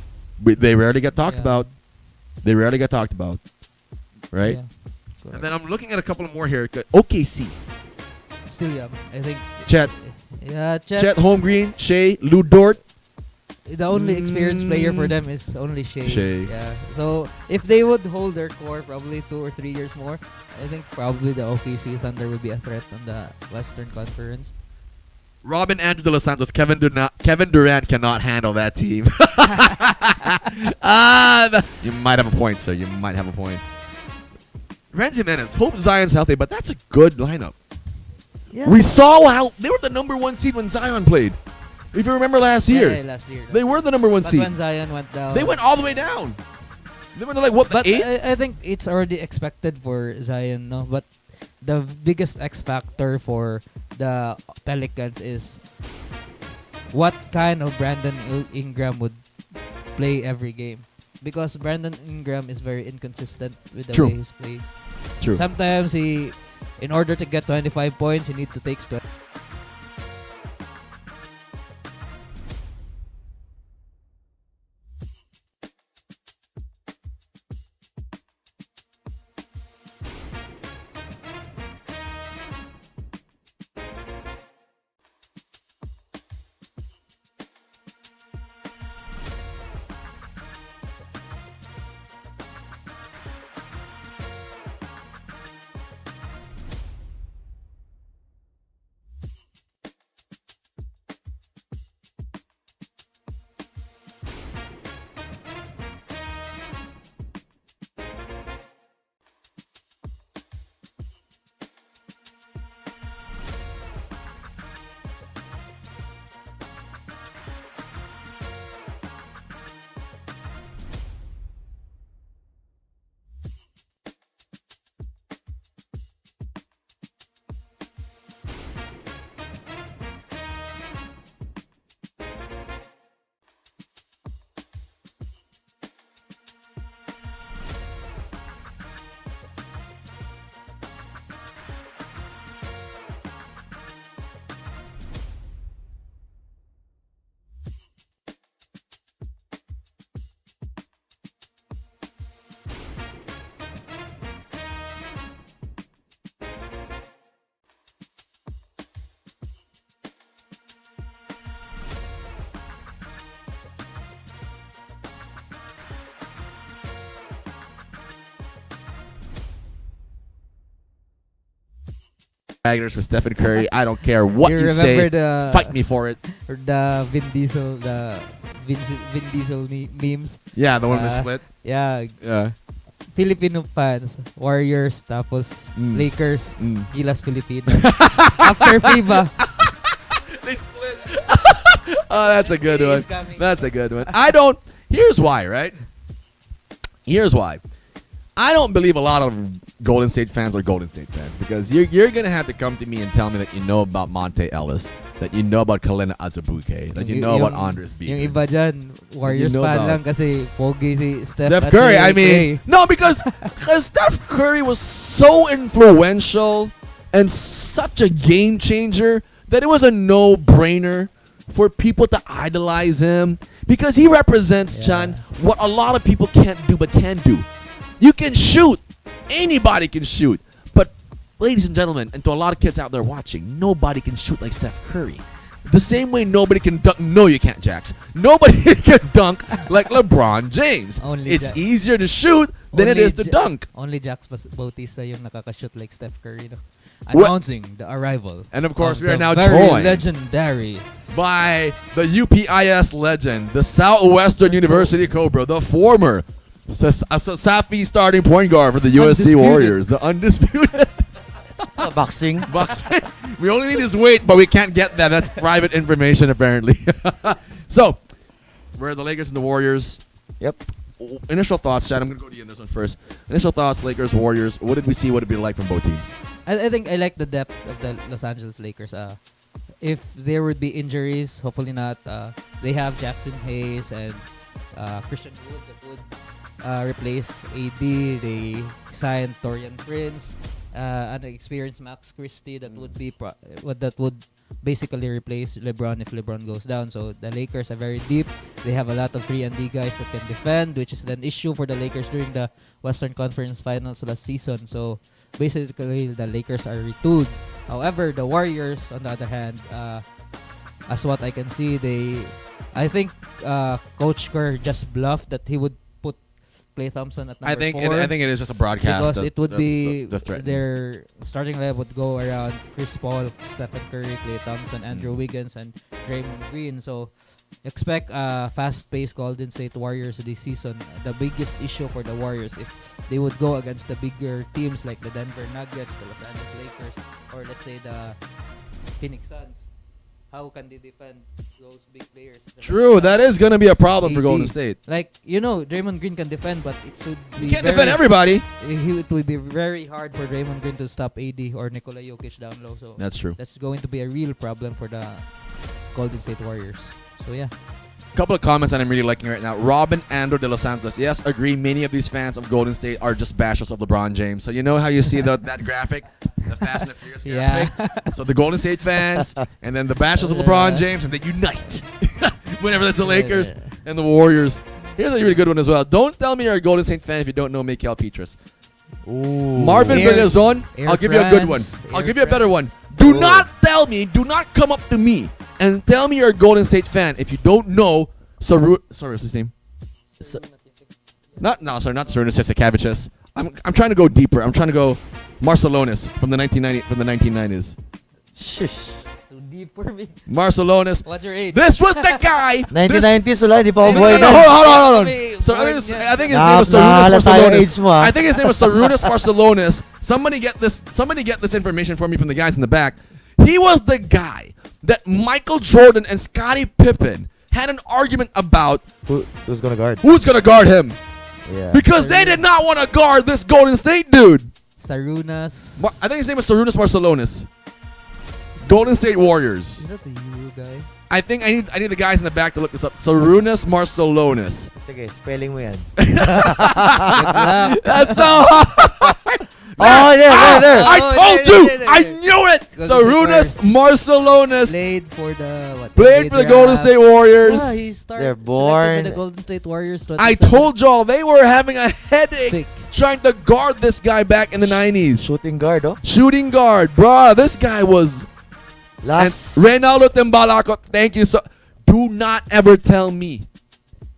they rarely get talked Yeah. about. They rarely get talked about, right? yeah, And correct. then I'm looking at a couple more here. OKC, Still young. I think. Chet, Yeah, Chet Holmgren, Shea, Lou Dort. The only experienced player for them is only Shea. Shea. Yeah. So if they would hold their core probably 2 or 3 years more, I think probably the OKC Thunder will be a threat on the Western Conference. Robin Andrew De Los Santos, Kevin Durant cannot handle that team. You might have a point, sir. You might have a point. Renzi Menace, hope Zion's healthy, but that's a good lineup. Yeah. We saw how they were the number 1 seed when Zion played. If you remember last year, Yeah, last year. they were the number 1 But seed. when Zion went down, They went all the way down. They went to like what, the But 8th? I think it's already expected for Zion, no? But the biggest X factor for the Pelicans is what kind of Brandon Ingram would play every game. Because Brandon Ingram is very inconsistent with the True. way he plays. True. Sometimes in order to get 25 points, he needs to take 20. For Stephen Curry. I don't care what you say. remember Fight me for it. the Vin Diesel, Vin Diesel memes. Yeah, the one we Uh, split. Yeah, Yeah. Filipino fans, Warriors, tapos Mm. Lakers, Mm. Gilas Pilipinas. After FIBA, They split. Oh, that's a good he one. is coming. That's a good one. I don't. Here's why, right? Here's why. I don't believe a lot of Golden State fans are Golden State fans because you're gonna have to come to me and tell me that you know about Monte Ellis, that you know about Kalina Azubuike, that you know about Andres Yung Bieber. iba dyan, Warriors know fan about- lang kasi pogi si Steph. Steph at Curry, si I mean, Clay. no, because Steph Curry was so influential and such a game changer that it was a no-brainer for people to idolize him because he represents, Yeah. John, what a lot of people can't do but can do. You can shoot. Anybody can shoot. But, ladies and gentlemen, and to a lot of kids out there watching, nobody can shoot like Steph Curry. The same way nobody can dunk. No, you can't, Jax. Nobody can dunk like LeBron James. Only It's Ja- easier to shoot than it Only is to Ja- dunk. Only Jax Bautista yung nakakashoot like Steph Curry. No? What- Announcing the arrival. And of course, of we are the now very joined legendary. by the UPIS legend, the Southwestern University Cobra, the former Safi starting point guard for the USC Undisputed. Warriors, the undisputed. Boxing. Boxing. We only need his weight, but we can't get that. That's private information, apparently. So, we're the Lakers and the Warriors. Yep. Initial thoughts, Chad. I'm going to go to you on this one first. Initial thoughts, Lakers, Warriors. What did we see? What did it be like from both teams? I think I like the depth of the Los Angeles Lakers. If there would be injuries, hopefully not. They have Jackson Hayes and Christian Wood that would replace AD. They signed Torian Prince. an experienced Max Christie that would be that would basically replace LeBron if LeBron goes down. So the Lakers are very deep. They have a lot of 3-and-D guys that can defend, which is an issue for the Lakers during the Western Conference Finals last season. So basically, the Lakers are retooled. However, the Warriors, on the other hand, as what I can see, I think Coach Kerr just bluffed that he would put Klay Thompson at number 4. I think it is just a broadcast. Because it would be the threat. their starting lineup would go around Chris Paul, Stephen Curry, Klay Thompson, Andrew Wiggins, and Draymond Green. So expect fast-paced Golden State Warriors this season. The biggest issue for the Warriors, if they would go against the bigger teams like the Denver Nuggets, the Los Angeles Lakers, or let's say the Phoenix Suns, how can they defend those big players? True, that is going to be a problem for AD. Golden State. Like, Draymond Green can defend, but it should be You can't defend everybody. It would be very hard for Draymond Green to stop AD or Nikola Jokic down low. So That's true. that's going to be a real problem for the Golden State Warriors. So yeah. Couple of comments that I'm really liking right now. Robin Andor de Los Santos. Yes, agree. Many of these fans of Golden State are just bashers of LeBron James. So you know how you see that graphic, the Fast and the Furious graphic. So the Golden State fans and then the bashers of LeBron James, and they unite whenever there's the Lakers and the Warriors. Here's a really good one as well. Don't tell me you're a Golden State fan if you don't know Mikael Petrus. Ooh. Marvin Bellezon, I'll give you a good one. I'll give you a better one. Do not tell me, do not come up to me and tell me you're a Golden State fan if you don't know sorry, what's his name? Not Sarunas Jasikavichus. I'm trying to go deeper. I'm trying to go Marcelonis from the 1990s. Shish. It's too deep for me. Marcelonis. What's your age? This was the guy. 1990s wala, di pa ako No, buhay no, nun. hold on. So I think his name was Sarunas Marcelonis. I think his name was Sarunas Marcelonis. Somebody get this information for me from the guys in the back. He was the guy that Michael Jordan and Scottie Pippen had an argument about Who's gonna guard? who's going to guard him. Yeah. Because they did not want to guard this Golden State dude. Sarunas. I think his name was Sarunas Marcelonis. Golden State Warriors. Is that the Euro guy? I think I need the guys in the back to look this up. Sarunas Marcelonis. Sige, spelling mo yan. That's so hard. Oh, there. I Oh, told there, you. there, there. I knew it. Golden Sarunas State Marcelonis Played for the what? played for the Golden State Warriors. Yeah, he started They're selected born. by the Golden State Warriors. I 27 told y'all they were having a headache pick. trying to guard this guy back in the 90s. Shooting guard, oh. Shooting guard. Bruh, this guy was... Last And Reynaldo Timbalacco, thank you so... Do not ever tell me.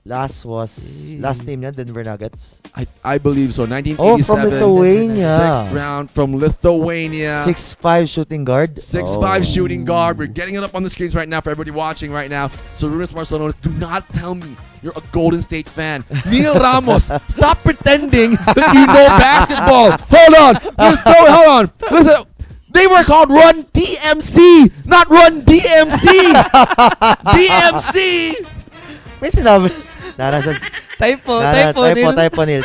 last team niya, Denver Nuggets. I believe so. Oh, 1987. from Lithuania. Sixth round from Lithuania. 6'5" shooting guard. 6'5" Oh. shooting guard. We're getting it up on the screens right now for everybody watching right now. Sarunas Marcelonis, do not tell me you're a Golden State fan. Neil Ramos, stop pretending that you know basketball. Hold on. Listen. They were called Run DMC, not Run DMC. DMC. May sinabi. Nasa Typo, Neil. typo. Neil.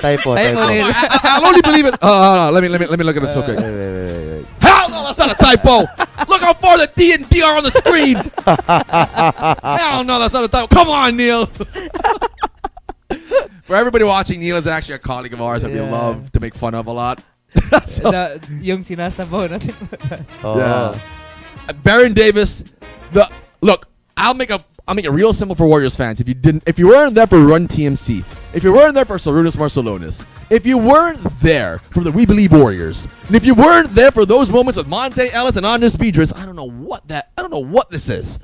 I'll only believe it. Hold on. Let me look at this real quick. Wait. Hell no, that's not a typo. Look how far the D and D are on the screen. Hell no, that's not a typo. Come on, Neil. For everybody watching, Neil is actually a colleague of ours that we Yeah. love to make fun of a lot. Yung sinasabaw natin. Oh. Yeah. Baron Davis. Look, I'll make it real simple for Warriors fans. If you weren't there for Run TMC, if you weren't there for Sarunas Marcelonis, if you weren't there for the We Believe Warriors, and if you weren't there for those moments with Monte Ellis and Andres Biedrins, I don't know what this is.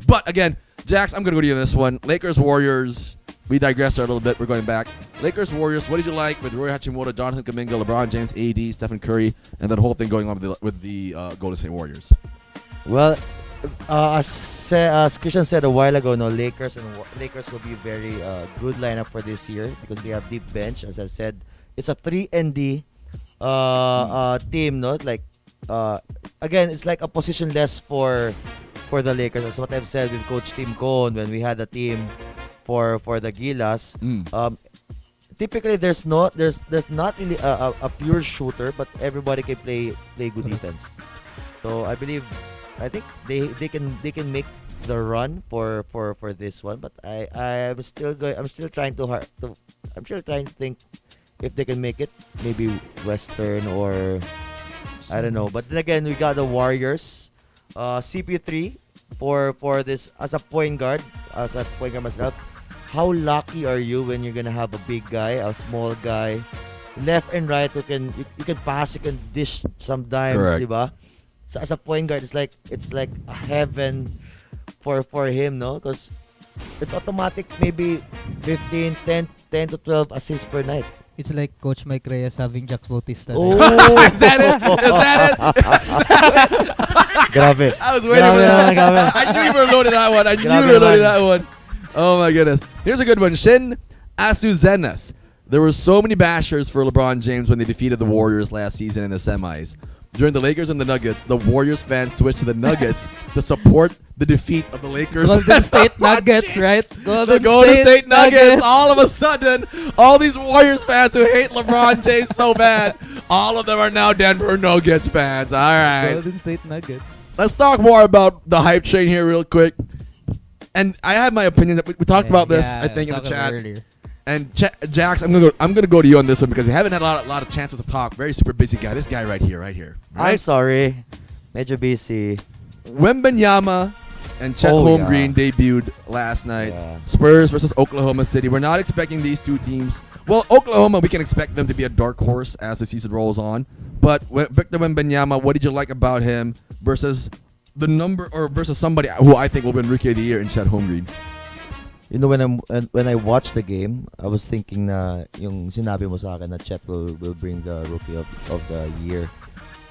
But again, Jax, I'm gonna go to you on this one. Lakers Warriors. We digress there a little bit. We're going back. Lakers Warriors. What did you like with Roy Hachimura, Jonathan Kuminga, LeBron James, AD, Stephen Curry, and that whole thing going on with the Golden State Warriors? Well, as Christian said a while ago, Lakers will be a very good lineup for this year because they have deep bench. As I said, it's a 3-and-D team, no? Like again, it's like a position less for the Lakers. That's what I've said with Coach Tim Cohn when we had a team for the Gilas. Typically, there's not really a pure shooter, but everybody can play good defense. So I think they can make the run for this one, but I'm still trying to think if they can make it, maybe Western or I don't know. But then again, we got the Warriors. CP3 for this as a point guard myself. How lucky are you when you're gonna have a big guy, a small guy, left and right who can you can pass, you can dish sometimes, Correct. diba? So as a point guard, it's like a heaven for him, no? Because it's automatic, maybe 10 to 12 assists per night. It's like Coach Mike Reyes having Jax Bautista. Oh, Is that it? Is that it? Grabe. I was waiting for that. Grabe. I knew you were loading that one. I knew you Grabe were loading naman. that one. Oh my goodness. Here's a good one. Shin Asuzenas. There were so many bashers for LeBron James when they defeated the Warriors last season in the semis. During the Lakers and the Nuggets, the Warriors fans switched to the Nuggets to support the defeat of the Lakers. Golden and State LeBron Nuggets, James. right? The Golden State Nuggets. All of a sudden, all these Warriors fans who hate LeBron James so bad, all of them are now Denver Nuggets fans. All right. Golden State Nuggets. Let's talk more about the hype train here real quick. And I have my opinion. We talked about this, I think, in the talked about chat. it earlier. And Jax, I'm gonna go to you on this one because we haven't had a lot of chances to talk. Very super busy guy. This guy right here. I'm Right? sorry. Medyo busy. Wembanyama and Chet Oh, Holmgren debuted last night. Yeah. Spurs versus Oklahoma City. We're not expecting these two teams. Well, Oklahoma, we can expect them to be a dark horse as the season rolls on. But Victor Wembanyama, what did you like about him versus versus somebody who I think will win Rookie of the Year in Chet Holmgren? You know, when I watched the game, I was thinking na yung sinabi mo sa akin na Chet will bring the Rookie of the Year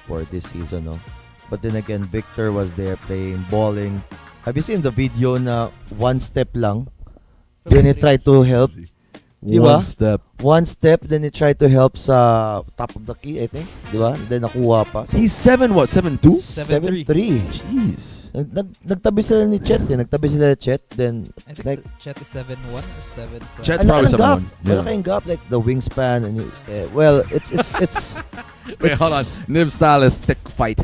for this season, no? But then again, Victor was there playing, balling. Have you seen the video na one step lang? Then he tried to help. Di ba? One step, then he tried to help sa top of the key, I think. Di ba? Then nakuha pa. So, He's 7'2"? 7'3". 7'3". Jeez. Nagtabi sila ni Chet. Nagtabi sila ni Chet. Then, I think like, Chet is 7'1" or 7'5". Chet's ang probably laki ng gap. 7'1". Yeah. Malaki yung gap, like the wingspan. And well, it's Wait, hold on. Niv Salas stick fight.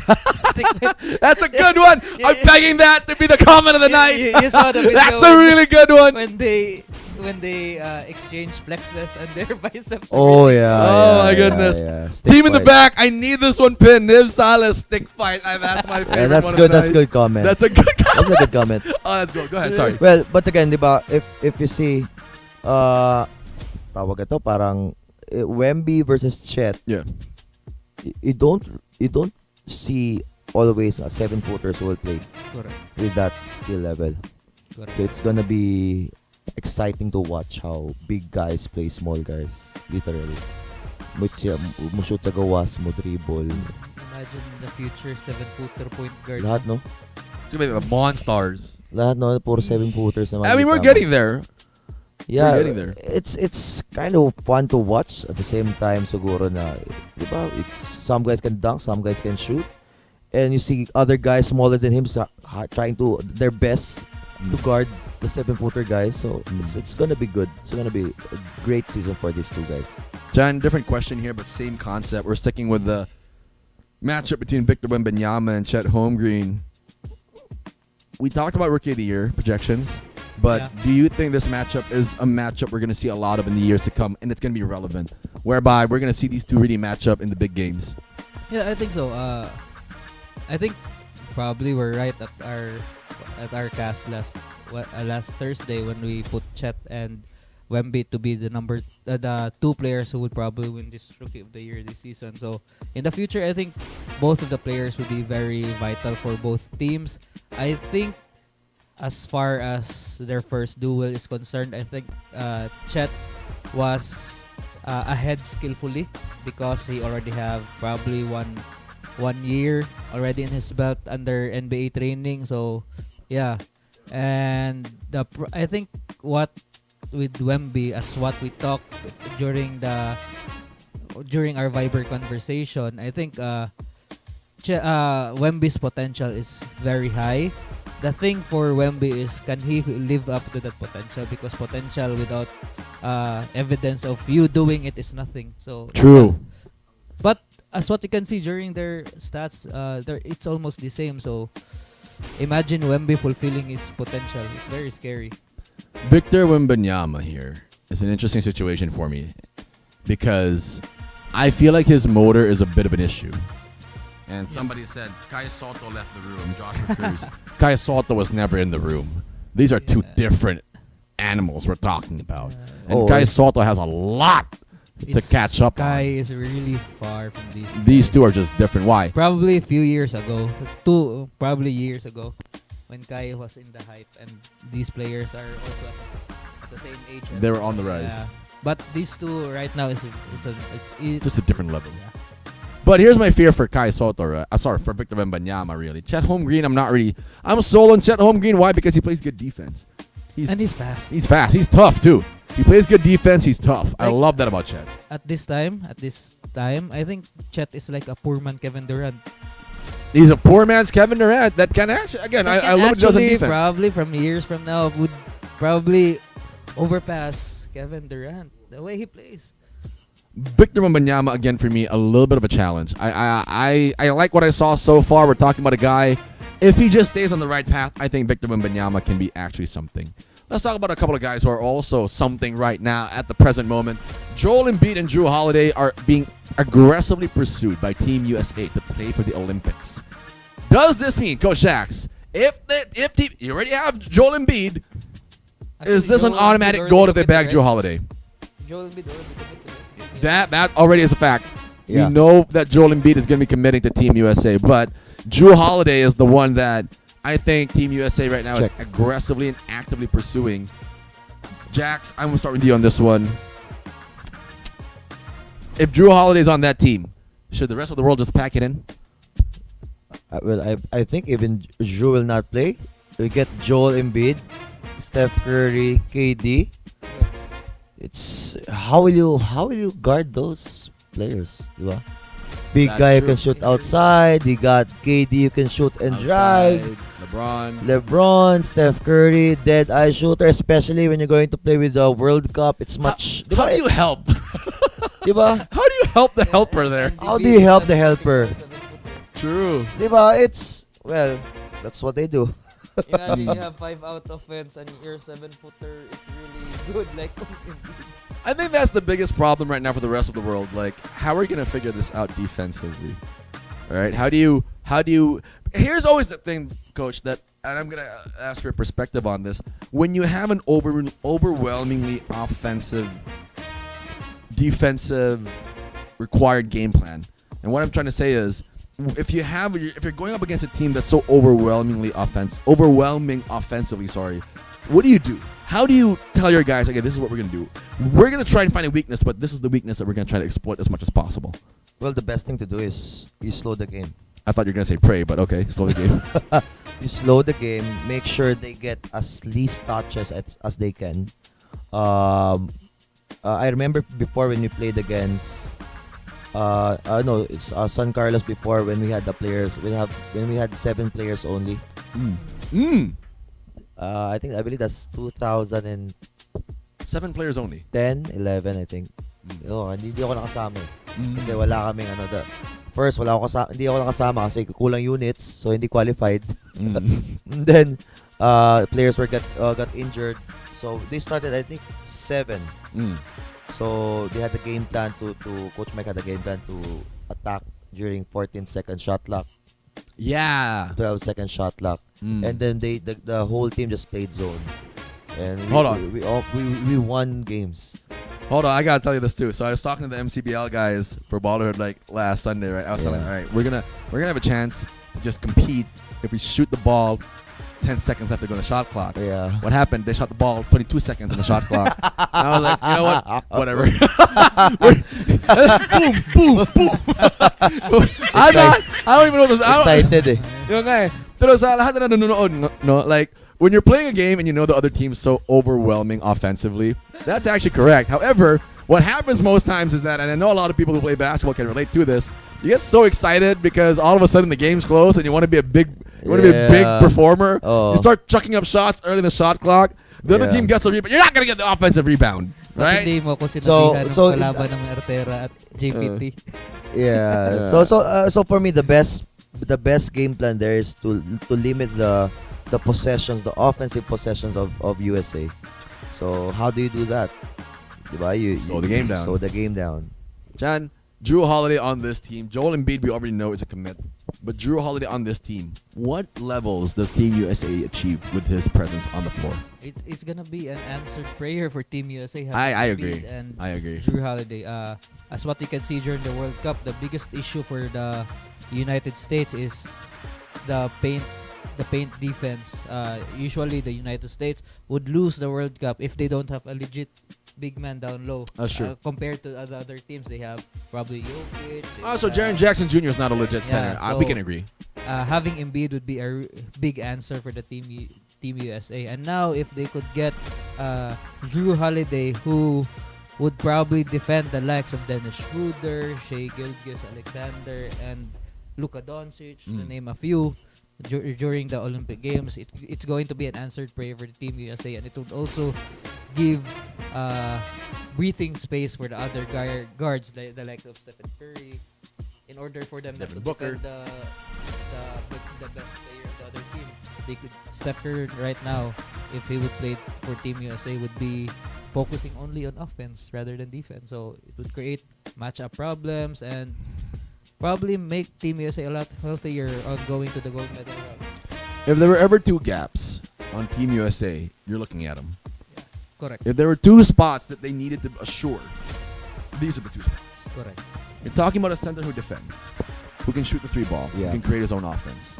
Stick with- That's a good one. I'm begging that to be the comment of the night. You saw the video That's a really good one. when they exchange flexes and their biceps. Oh yeah. Oh, yeah, my yeah, goodness. yeah. Stick Team in the fight. back. I need this one pinned. Niv Salas stick fight. That's my favorite Yeah, that's one of good. the That's night. good comment. That's a good comment. That's a good comment. Oh, that's good. Go ahead. Sorry. Well, but again, di ba, if you see, tawag ito, parang Wemby versus Chet, Yeah. you don't see always 7-footers who will play Correct. with that skill level. Correct. So it's gonna be exciting to watch how big guys play small guys, literally. Mushoot sa gawas, mo dribble. Imagine in the future 7-footer point guard. Lahat, no? It's gonna be the Monstars. Lahat, no? Puro 7-footers naman. I mean, we're getting there. Yeah, We're getting there. it's kind of fun to watch at the same time siguro na, di ba? Some guys can dunk, some guys can shoot. And you see other guys smaller than him trying to their best to guard the 7-footer guys. So it's gonna be good. It's gonna be a great season for these two guys. John, different question here, but same concept. We're sticking with the matchup between Victor Wembanyama and Chet Holmgren. We talked about Rookie of the Year projections, but Yeah. do you think this matchup is a matchup we're going to see a lot of in the years to come, and it's going to be relevant, whereby we're going to see these two really match up in the big games? Yeah, I think so. I think probably we're right at our cast last Thursday when we put Chet and Wemby to be the two players who would probably win this Rookie of the Year this season. So in the future, I think both of the players would be very vital for both teams. I think as far as their first duel is concerned, I think Chet was ahead skillfully because he already have probably one year already in his belt under NBA training. So yeah, and I think what with Wemby, as what we talked during our Viber conversation, I think Wemby's potential is very high. The thing for Wemby is, can he live up to that potential? Because potential without evidence of you doing it is nothing. So True. but as what you can see during their stats, it's almost the same. So imagine Wemby fulfilling his potential. It's very scary. Victor Wembanyama here is an interesting situation for me because I feel like his motor is a bit of an issue. And somebody said Kai Soto left the room. Joshua Cruz. Kai Soto was never in the room. These are two different animals we're talking about. And Kai Soto has a lot to catch up Kai on. is really far from these. These guys. two are just different. Why? Probably a few years ago, probably years ago, when Kai was in the hype, and these players are also at the same age. As They were on the rise. Yeah. But these two right now it's Just a different level. yeah. But here's my fear for Kai Soto. Sorry, for Victor Wembanyama, really. Chet Holmgren, I'm sold on Chet Holmgren. Why? Because he plays good defense. And he's fast. He's fast. He's tough, too. He plays good defense. He's tough. I Like- love that about Chet. At this time, I think Chet is like a poor man Kevin Durant. He's a poor man's Kevin Durant that can actually, again, I love what he does on defense. Probably from years from now would probably overpass Kevin Durant the way he plays. Victor Wembanyama, again, for me, a little bit of a challenge. I like what I saw so far. We're talking about a guy. If he just stays on the right path, I think Victor Wembanyama can be actually something. Let's talk about a couple of guys who are also something right now at the present moment. Joel Embiid and Drew Holiday are being aggressively pursued by Team USA to play for the Olympics. Does this mean, Coach Shax, if you already have Joel Embiid, is this an automatic goal if they bag Drew Holiday? Joel Embiid already committed. That already is a fact. Yeah. We know that Joel Embiid is going to be committing to Team USA, but Drew Holiday is the one that I think Team USA right now is aggressively and actively pursuing. Jax, I'm going to start with you on this one. If Drew Holiday's on that team, should the rest of the world just pack it in? I think even Drew will not play. We get Joel Embiid, Steph Curry, KD. It's how will you guard those players, diba? Big That's guy who true. can shoot outside. You got KD who can shoot and drive. LeBron, Steph Curry, dead eye shooter. Especially when you're going to play with the World Cup, it's much. How do you help? Diba? How do you help the helper there? How do you help the helper? True. Diba? It's that's what they do. Imagine you have 5 out offense and your 7-footer is really good. Like, I think that's the biggest problem right now for the rest of the world. Like, how are you going to figure this out defensively? All right. How do you? Here's always the thing, Coach, that, and I'm going to ask for your perspective on this. When you have an overwhelmingly defensive required game plan, and what I'm trying to say is, if you're going up against a team that's so overwhelming offensively, what do you do? How do you tell your guys, okay, this is what we're going to do? We're going to try and find a weakness, but this is the weakness that we're going to try to exploit as much as possible. Well, the best thing to do is you slow the game. I thought you were going to say pray, but okay, slow the game. You slow the game, make sure they get as least touches as they can. I remember before when we played against it's San Carlos before when we had the players. When we had 7 players only. I believe that's 2010, 7 players only. 11, I think. Hindi ako nakasama eh. Kasi wala kaming hindi ako nakasama kasi kulang units, so hindi qualified. And then players got injured. So they started, I think, 7. So they had a game plan to Coach Mike had a game plan to attack during 14-second shot clock. Yeah. 12-second shot clock. And then the whole team just played zone. And we won games. Hold on, I gotta tell you this too. So I was talking to the MCBL guys for Ballerhood like last Sunday, right? I was telling them, all right, we're gonna have a chance to just compete if we shoot the ball 10 seconds after going to shot clock. Yeah. What happened? They shot the ball 22 seconds in the shot clock. And I was like, you know what? Whatever. Boom, boom. I don't even know this. Excited eh. Yung nga eh. Pero sa lahat na nanonood, no, like, when you're playing a game and you know the other team's so overwhelming offensively, that's actually correct. However, what happens most times is that, and I know a lot of people who play basketball can relate to this, you get so excited because all of a sudden the game's close and you want to be a big performer. Oh. You start chucking up shots early in the shot clock. The other team gets a rebound. You're not going to get the offensive rebound, right? Hindi mo ko sinabihan ng kalaban ng Artera at JPT. Yeah. So for me the best game plan there is to limit the possessions, the offensive possessions of USA. So how do you do that? You Slow the game down. Slow the game down. Jan, Drew Holiday on this team. Joel Embiid, we already know, is a commit. But Drew Holiday on this team, what levels does Team USA achieve with his presence on the floor? It's gonna be an answered prayer for Team USA. I having agree. Embiid And I agree. Drew Holiday. As what you can see during the World Cup, the biggest issue for the United States is the paint defense. Usually, the United States would lose the World Cup if they don't have a legit big man down low. That's true. Compared to the other teams, they have probably Jokic. Oh, so Jaren Jackson Jr. is not a legit center. so- We can agree. Having Embiid would be a big answer for the Team USA. And now, if they could get Drew Holiday, who would probably defend the likes of Dennis Schroeder, Shea Gilgeous-Alexander, and Luka Doncic, to name a few, during the Olympic Games, it's going to be an answered prayer for the Team USA, and it would also give breathing space for the other guards, the likes of Stephen Curry, in order for them not Devin to Booker. defend the best player of the other team. They could Steph Curry right now, if he would play for Team USA, would be focusing only on offense rather than defense. So it would create matchup problems and probably make Team USA a lot healthier on going to the gold medal round. If there were ever two gaps on Team USA, you're looking at them. Correct. If there were two spots that they needed to assure, these are the two spots. Correct. You're talking about a center who defends, who can shoot the three ball, who Yeah. can create his own offense.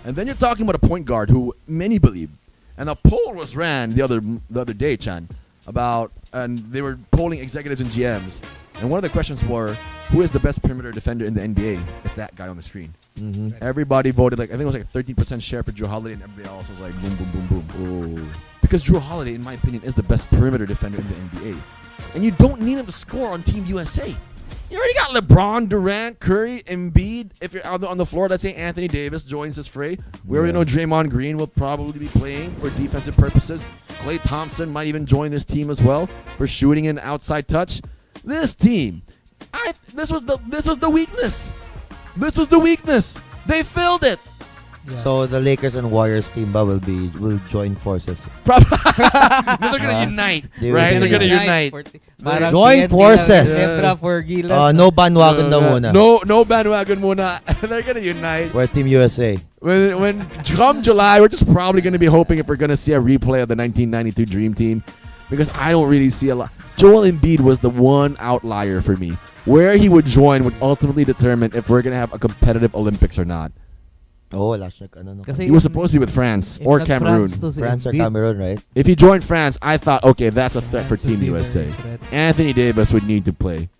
And then you're talking about a point guard who many believe, and a poll was ran the other day, Chan, about, and they were polling executives and GMs, and one of the questions were, who is the best perimeter defender in the NBA? It's that guy on the screen. Mm-hmm. Everybody voted, like, I think it was like 13% share for Drew Holiday, and everybody else was like boom, boom, boom, boom. Oh. Because Drew Holiday, in my opinion, is the best perimeter defender in the NBA. And you don't need him to score on Team USA. You already got LeBron, Durant, Curry, Embiid. If you're out on the floor, let's say Anthony Davis joins this fray. We already know Draymond Green will probably be playing for defensive purposes. Klay Thompson might even join this team as well for shooting and outside touch. This team, this was the weakness. This was the weakness. They filled it. Yeah. So the Lakers and Warriors team will join forces. They're gonna unite, They right? will They're gonna unite. unite. Parang Join TNT forces. lang, Zebra for Gilas. No bandwagon daw muna. No bandwagon muna. They're gonna unite. We're Team USA. When come July, we're just probably gonna be hoping if we're gonna see a replay of the 1992 Dream Team, because I don't really see a lot. Joel Embiid was the one outlier for me. Where he would join would ultimately determine if we're gonna have a competitive Olympics or not. Oh, last year, ano, no? Kasi He was supposed to be with France or Cameroon. France or Cameroon, right? If he joined France, I thought, okay, that's a threat for France would Team be USA. very threat. Anthony Davis would need to play.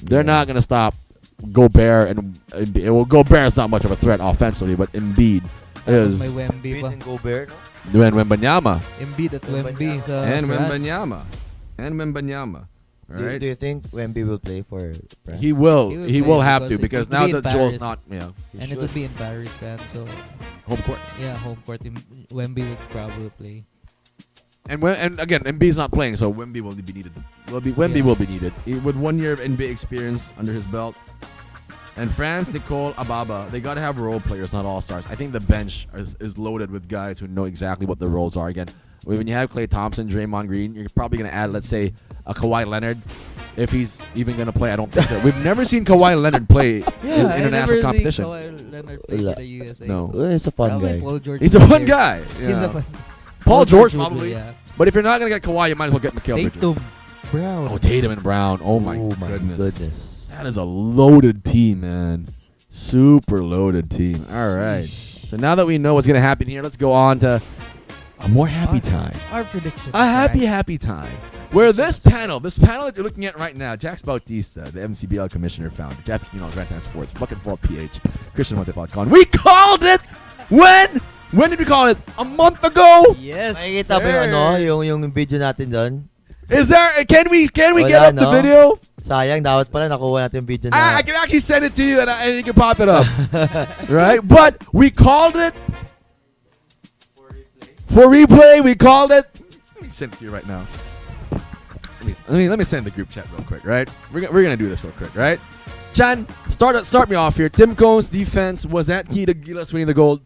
They're Yeah. not going to stop Gobert, and Gobert's not much of a threat offensively, but Embiid is. May Wemby pa. and Gobert. Wembanyama. Embiid at Wemby sa And France. Wembanyama. All right. Do you think Wemby will play for France? He will. He will He play will have because to, it because would now be in that Joel's Paris. not, He And it should. would be in Paris, fan. So home court. yeah, home court. Wemby would probably play. And again, Embiid's not playing, so Wemby will be needed. Wemby will be needed. With 1 year of NBA experience under his belt. And France, Nicole, Ababa, they got to have role players, not all-stars. I think the bench is loaded with guys who know exactly what their roles are. Again, when you have Klay Thompson, Draymond Green, you're probably going to add, let's say, a Kawhi Leonard. If he's even going to play, I don't think so. We've never seen Kawhi Leonard play in international competition. Kawhi Leonard play for the USA. No. Oh, he's a fun Probably guy. Paul George He's a would fun be- guy. He's Yeah. a fun. Paul George would probably. be, yeah. But if you're not going to get Kawhi, you might as well get Mikal Bridges. Tatum, Brown. Oh, Tatum and Brown. Oh, my goodness. goodness. That is a loaded team, man. Super loaded team. All right. So now that we know what's going to happen here, let's go on to a more happy time. Our prediction. A happy time. Where this panel that you're looking at right now, Jax Bautista, the MCBL commissioner, founder, Jeff, Grand Time Sports, Bucket Vault PH, Christian Montefalcon. We called it! When? When did we call it? A month ago? Yes, Makikita ba yung video natin doon? Is there, can we Wala, get up the no? video? Sayang, dapat pala nakuha natin yung video na. I can actually send it to you and you can pop it up. Right? But we called it. For replay, we called it. Let me send it to you right now. Let me send the group chat real quick, right? We're gonna do this real quick, right? Chan, start me off here. Tim Cohn's defense, was that key to Gilas winning the gold?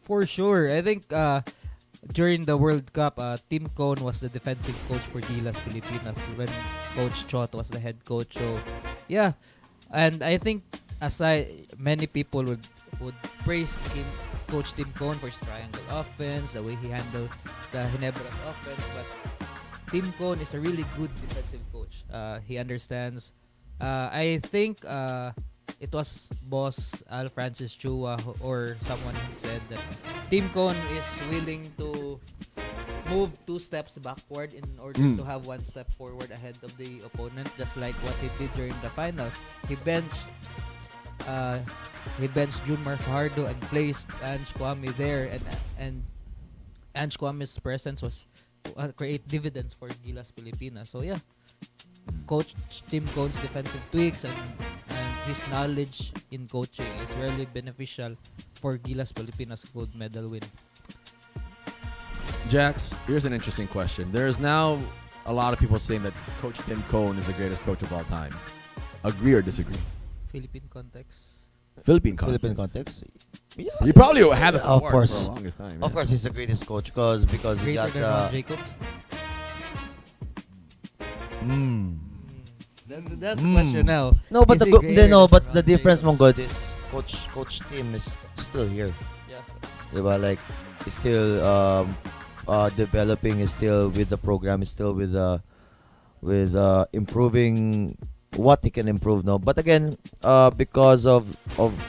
For sure. I think during the World Cup, Tim Cohn was the defensive coach for Gilas Pilipinas when Coach Chot was the head coach. So, yeah. And I think aside, many people would praise Coach Tim Cone for his triangle offense, the way he handled the Ginebras offense. But Tim Cone is a really good defensive coach. He understands. I think it was boss Al Francis Chua or someone said that Tim Cone is willing to move 2 steps backward in order to have 1 step forward ahead of the opponent, just like what he did during the finals. He benched Junmar Fajardo and placed Ange Kwame there, and Ange Kwame's presence was create dividends for Gilas Pilipinas. So yeah, Coach Tim Cone's defensive tweaks and his knowledge in coaching is really beneficial for Gilas Pilipinas gold medal win. Jax, here's an interesting question. There's now a lot of people saying that Coach Tim Cone is the greatest coach of all time. Agree or disagree? Philippine context. Philippine context. Philippine context. Yeah, You probably had this of award course. for the longest time. Of course, he's the greatest coach because he Greater got than Ron Jacobs. That's the question now. No, but Is he greater but than the Ron difference Jacobs? mong good is Coach Tim is still here. Yeah. Diba? Like he's still developing, is still with the program, is still with improving what he can improve now. But again, because of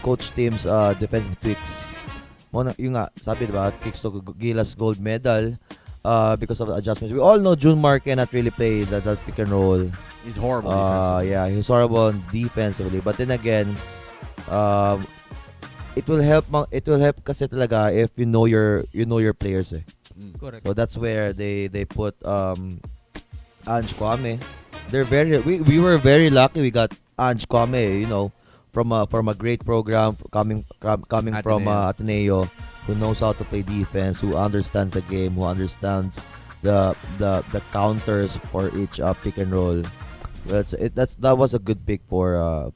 Coach Tim's defensive tweaks, yung nga, sabi diba, kicks to Gilas gold medal, because of the adjustments. We all know Junmar cannot really play that pick and roll. He's horrible defensively. Yeah, he's horrible defensively. But then again, it will help. It will help kasi talaga if you know your players. Eh. Correct. So that's where they put Ange Kwame. We were very lucky we got Ange Kwame, from a great program coming from Ateneo, who knows how to play defense, who understands the game, who understands the counters for each pick and roll. That was a good pick for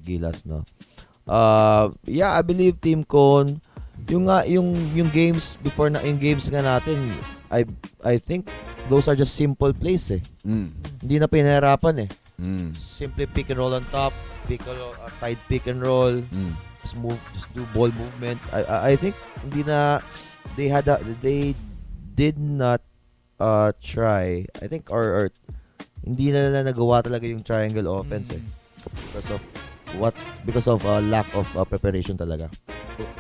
Gilas, no. Yeah, I believe Team Cone, yung games before na yung games nga natin, I think those are just simple plays eh. Hindi na pinahirapan eh. Simply pick and roll on top, side pick and roll, just do ball movement. I think they did not try. I think or hindi na nagawa talaga yung triangle offense eh. Because of lack of preparation talaga.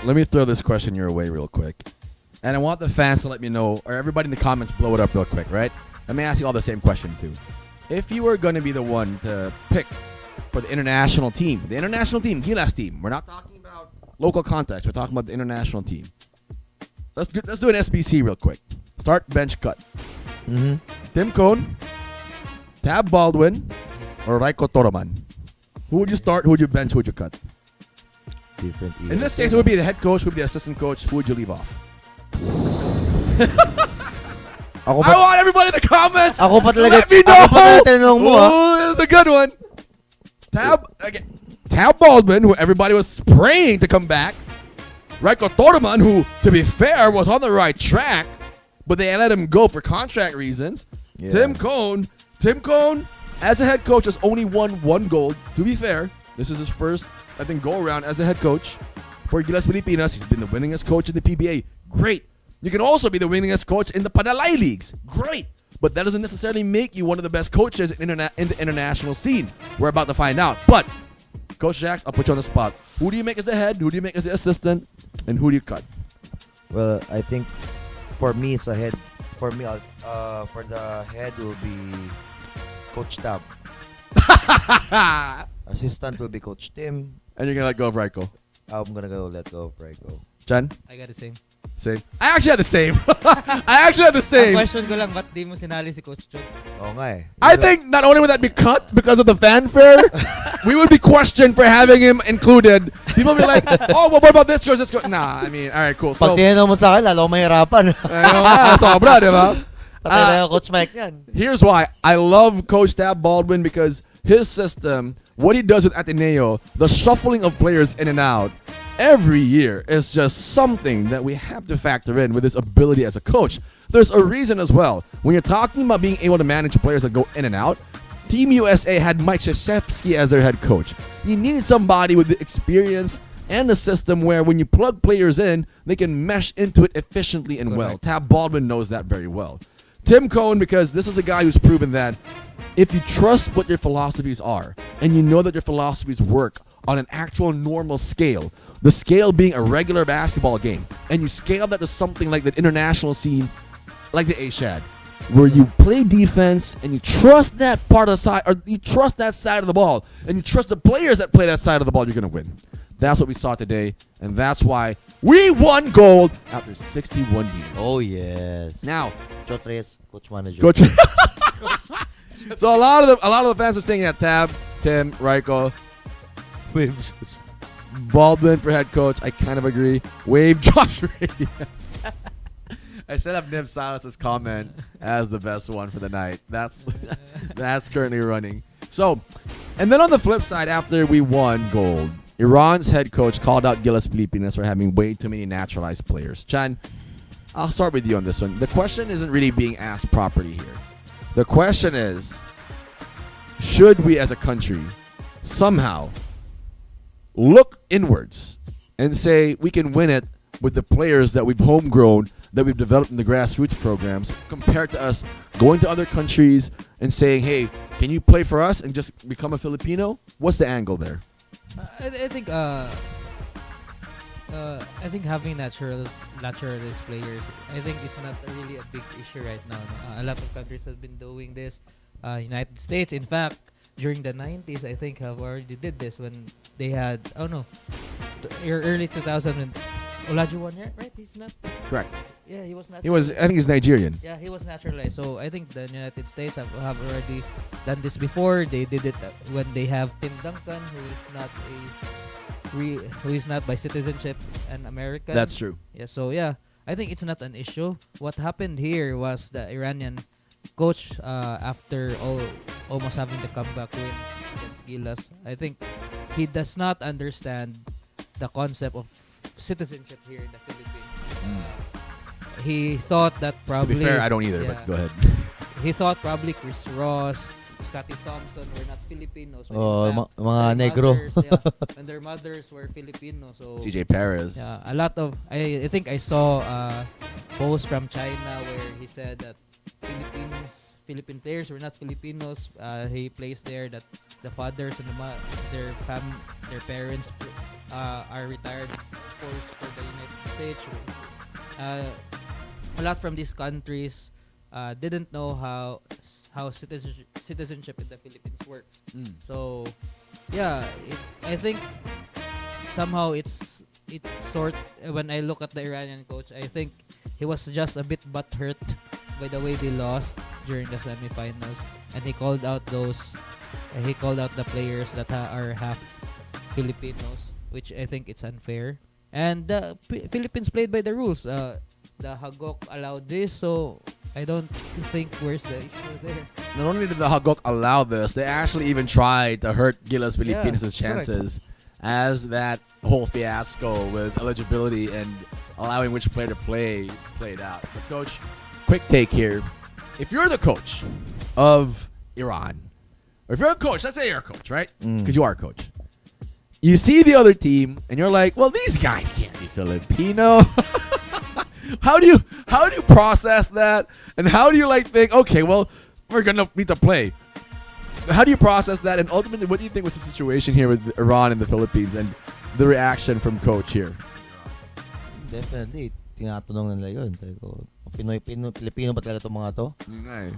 Let me throw this question your way real quick. And I want the fans to let me know, or everybody in the comments blow it up real quick, right? Let me ask you all the same question too. If you were going to be the one to pick for the international team, Gilas team, we're not talking about local context, we're talking about the international team. Let's do an SBC real quick. Start, bench, cut. Tim Cone, Tab Baldwin, or Raiko Toroman. Who would you start? Who would you bench? Who would you cut? Different. In this case, it would be the head coach, would be the assistant coach. Who would you leave off? I want everybody in the comments. Ako pa talaga. Let me know. Ako pa talaga tanong mo. Oh, this is a good one. Tab Baldwin, who everybody was praying to come back. Raiko Toroman, who, to be fair, was on the right track, but they let him go for contract reasons. Yeah. Tim Cone, as a head coach, has only won 1 gold. To be fair, this is his first, I think, go-around as a head coach for Gilas Pilipinas. He's been the winningest coach in the PBA. Great. You can also be the winningest coach in the Panalay Leagues. Great. But that doesn't necessarily make you one of the best coaches in the international scene. We're about to find out. But, Coach Jax, I'll put you on the spot. Who do you make as the head? Who do you make as the assistant? And who do you cut? Well, I think for me, it's a head. For me, for the head will be Coach Tab. Assistant will be Coach Tim. And you're going to let go of Raiko. I'm gonna let go of Raiko. Jan? I got the same. Same. I actually had the same. Ang question ko lang, ba't di mo sinali si Coach Chot? Oo nga eh. I think not only would that be cut because of the fanfare, we would be questioned for having him included. People would be like, oh, well, what about this coach? This coach? Nah, I mean, all right, cool. Pag tinanong mo sa akin, lalo mahirapan. Sobra, di ba? Patay na Coach Mike yan. Here's why. I love Coach Tab Baldwin because his system, what he does with Ateneo, the shuffling of players in and out, every year is just something that we have to factor in with his ability as a coach. There's a reason as well. When you're talking about being able to manage players that go in and out, Team USA had Mike Krzyzewski as their head coach. You need somebody with the experience and a system where when you plug players in, they can mesh into it efficiently and well. Correct. Tab Baldwin knows that very well. Tim Cohn, because this is a guy who's proven that if you trust what your philosophies are and you know that your philosophies work on an actual normal scale, the scale being a regular basketball game, and you scale that to something like the international scene, like the A-Shad, where you play defense and you trust that part of the side, or you trust that side of the ball, and you trust the players that play that side of the ball, you're going to win. That's what we saw today, and that's why we won gold after 61 years. Oh, yes. Now, Coach Reyes, coach manager. Coach. So a lot of the fans are saying that Tab, Tim, Raiko, Baldwin for head coach. I kind of agree. Wave Josh Reyes. I set up Nib Silas's comment as the best one for the night. That's currently running. So, and then on the flip side, after we won gold, Iran's head coach called out Gilas Pilipinas for having way too many naturalized players. Chan, I'll start with you on this one. The question isn't really being asked properly here. The question is, should we as a country somehow look inwards and say we can win it with the players that we've homegrown, that we've developed in the grassroots programs, compared to us going to other countries and saying, hey, can you play for us and just become a Filipino? What's the angle there? I think having naturalist players, I think is not really a big issue right now. A lot of countries have been doing this. United States, in fact, during the 90s, I think have already did this when they had, early 2000 when Olajuwon, right? He's not. Correct. Yeah, he was not. I think he's Nigerian. Yeah, he was naturalized. So I think the United States have already done this before. They did it when they have Tim Duncan, who is not by citizenship an American. That's true. Yeah. So yeah, I think it's not an issue. What happened here was the Iranian coach, after almost having the comeback win against Gilas, I think he does not understand the concept of citizenship here in the Philippines. He thought that probably. To be fair, I don't either, yeah, but go ahead. He thought probably Chris Ross, Scotty Thompson were not Filipinos. When Oh, in fact, mga their negro. mothers, when their mothers were Filipino. So CJ Perez. yeah, a lot of I think I saw a post from China where he said that Philippine players were not Filipinos. He placed there that the fathers and their parents are retired force for the United States. A lot from these countries didn't know how citizenship in the Philippines works. So yeah, I think somehow it's sort when I look at the Iranian coach, I think he was just a bit butthurt by the way they lost during the semifinals, and he called out the players that are half Filipinos, which I think it's unfair. And the Philippines played by the rules. The Hagok allowed this, so I don't think where's the issue there. Not only did the Hagok allow this, they actually even tried to hurt Gilas Pilipinas' chances as that whole fiasco with eligibility and allowing which player to play played out. But coach, quick take here. If you're the coach of Iran, or if you're a coach, let's say you're a coach, right? Because you are a coach. You see the other team and you're like, well, these guys can't be Filipino. How do you process that? And how do you think, okay, well, we're gonna need to play. How do you process that? And ultimately, what do you think was the situation here with Iran and the Philippines and the reaction from coach here? Definitely. Tinatanong nila yun. Sabi ko, Filipino ba talaga itong mga to? Okay.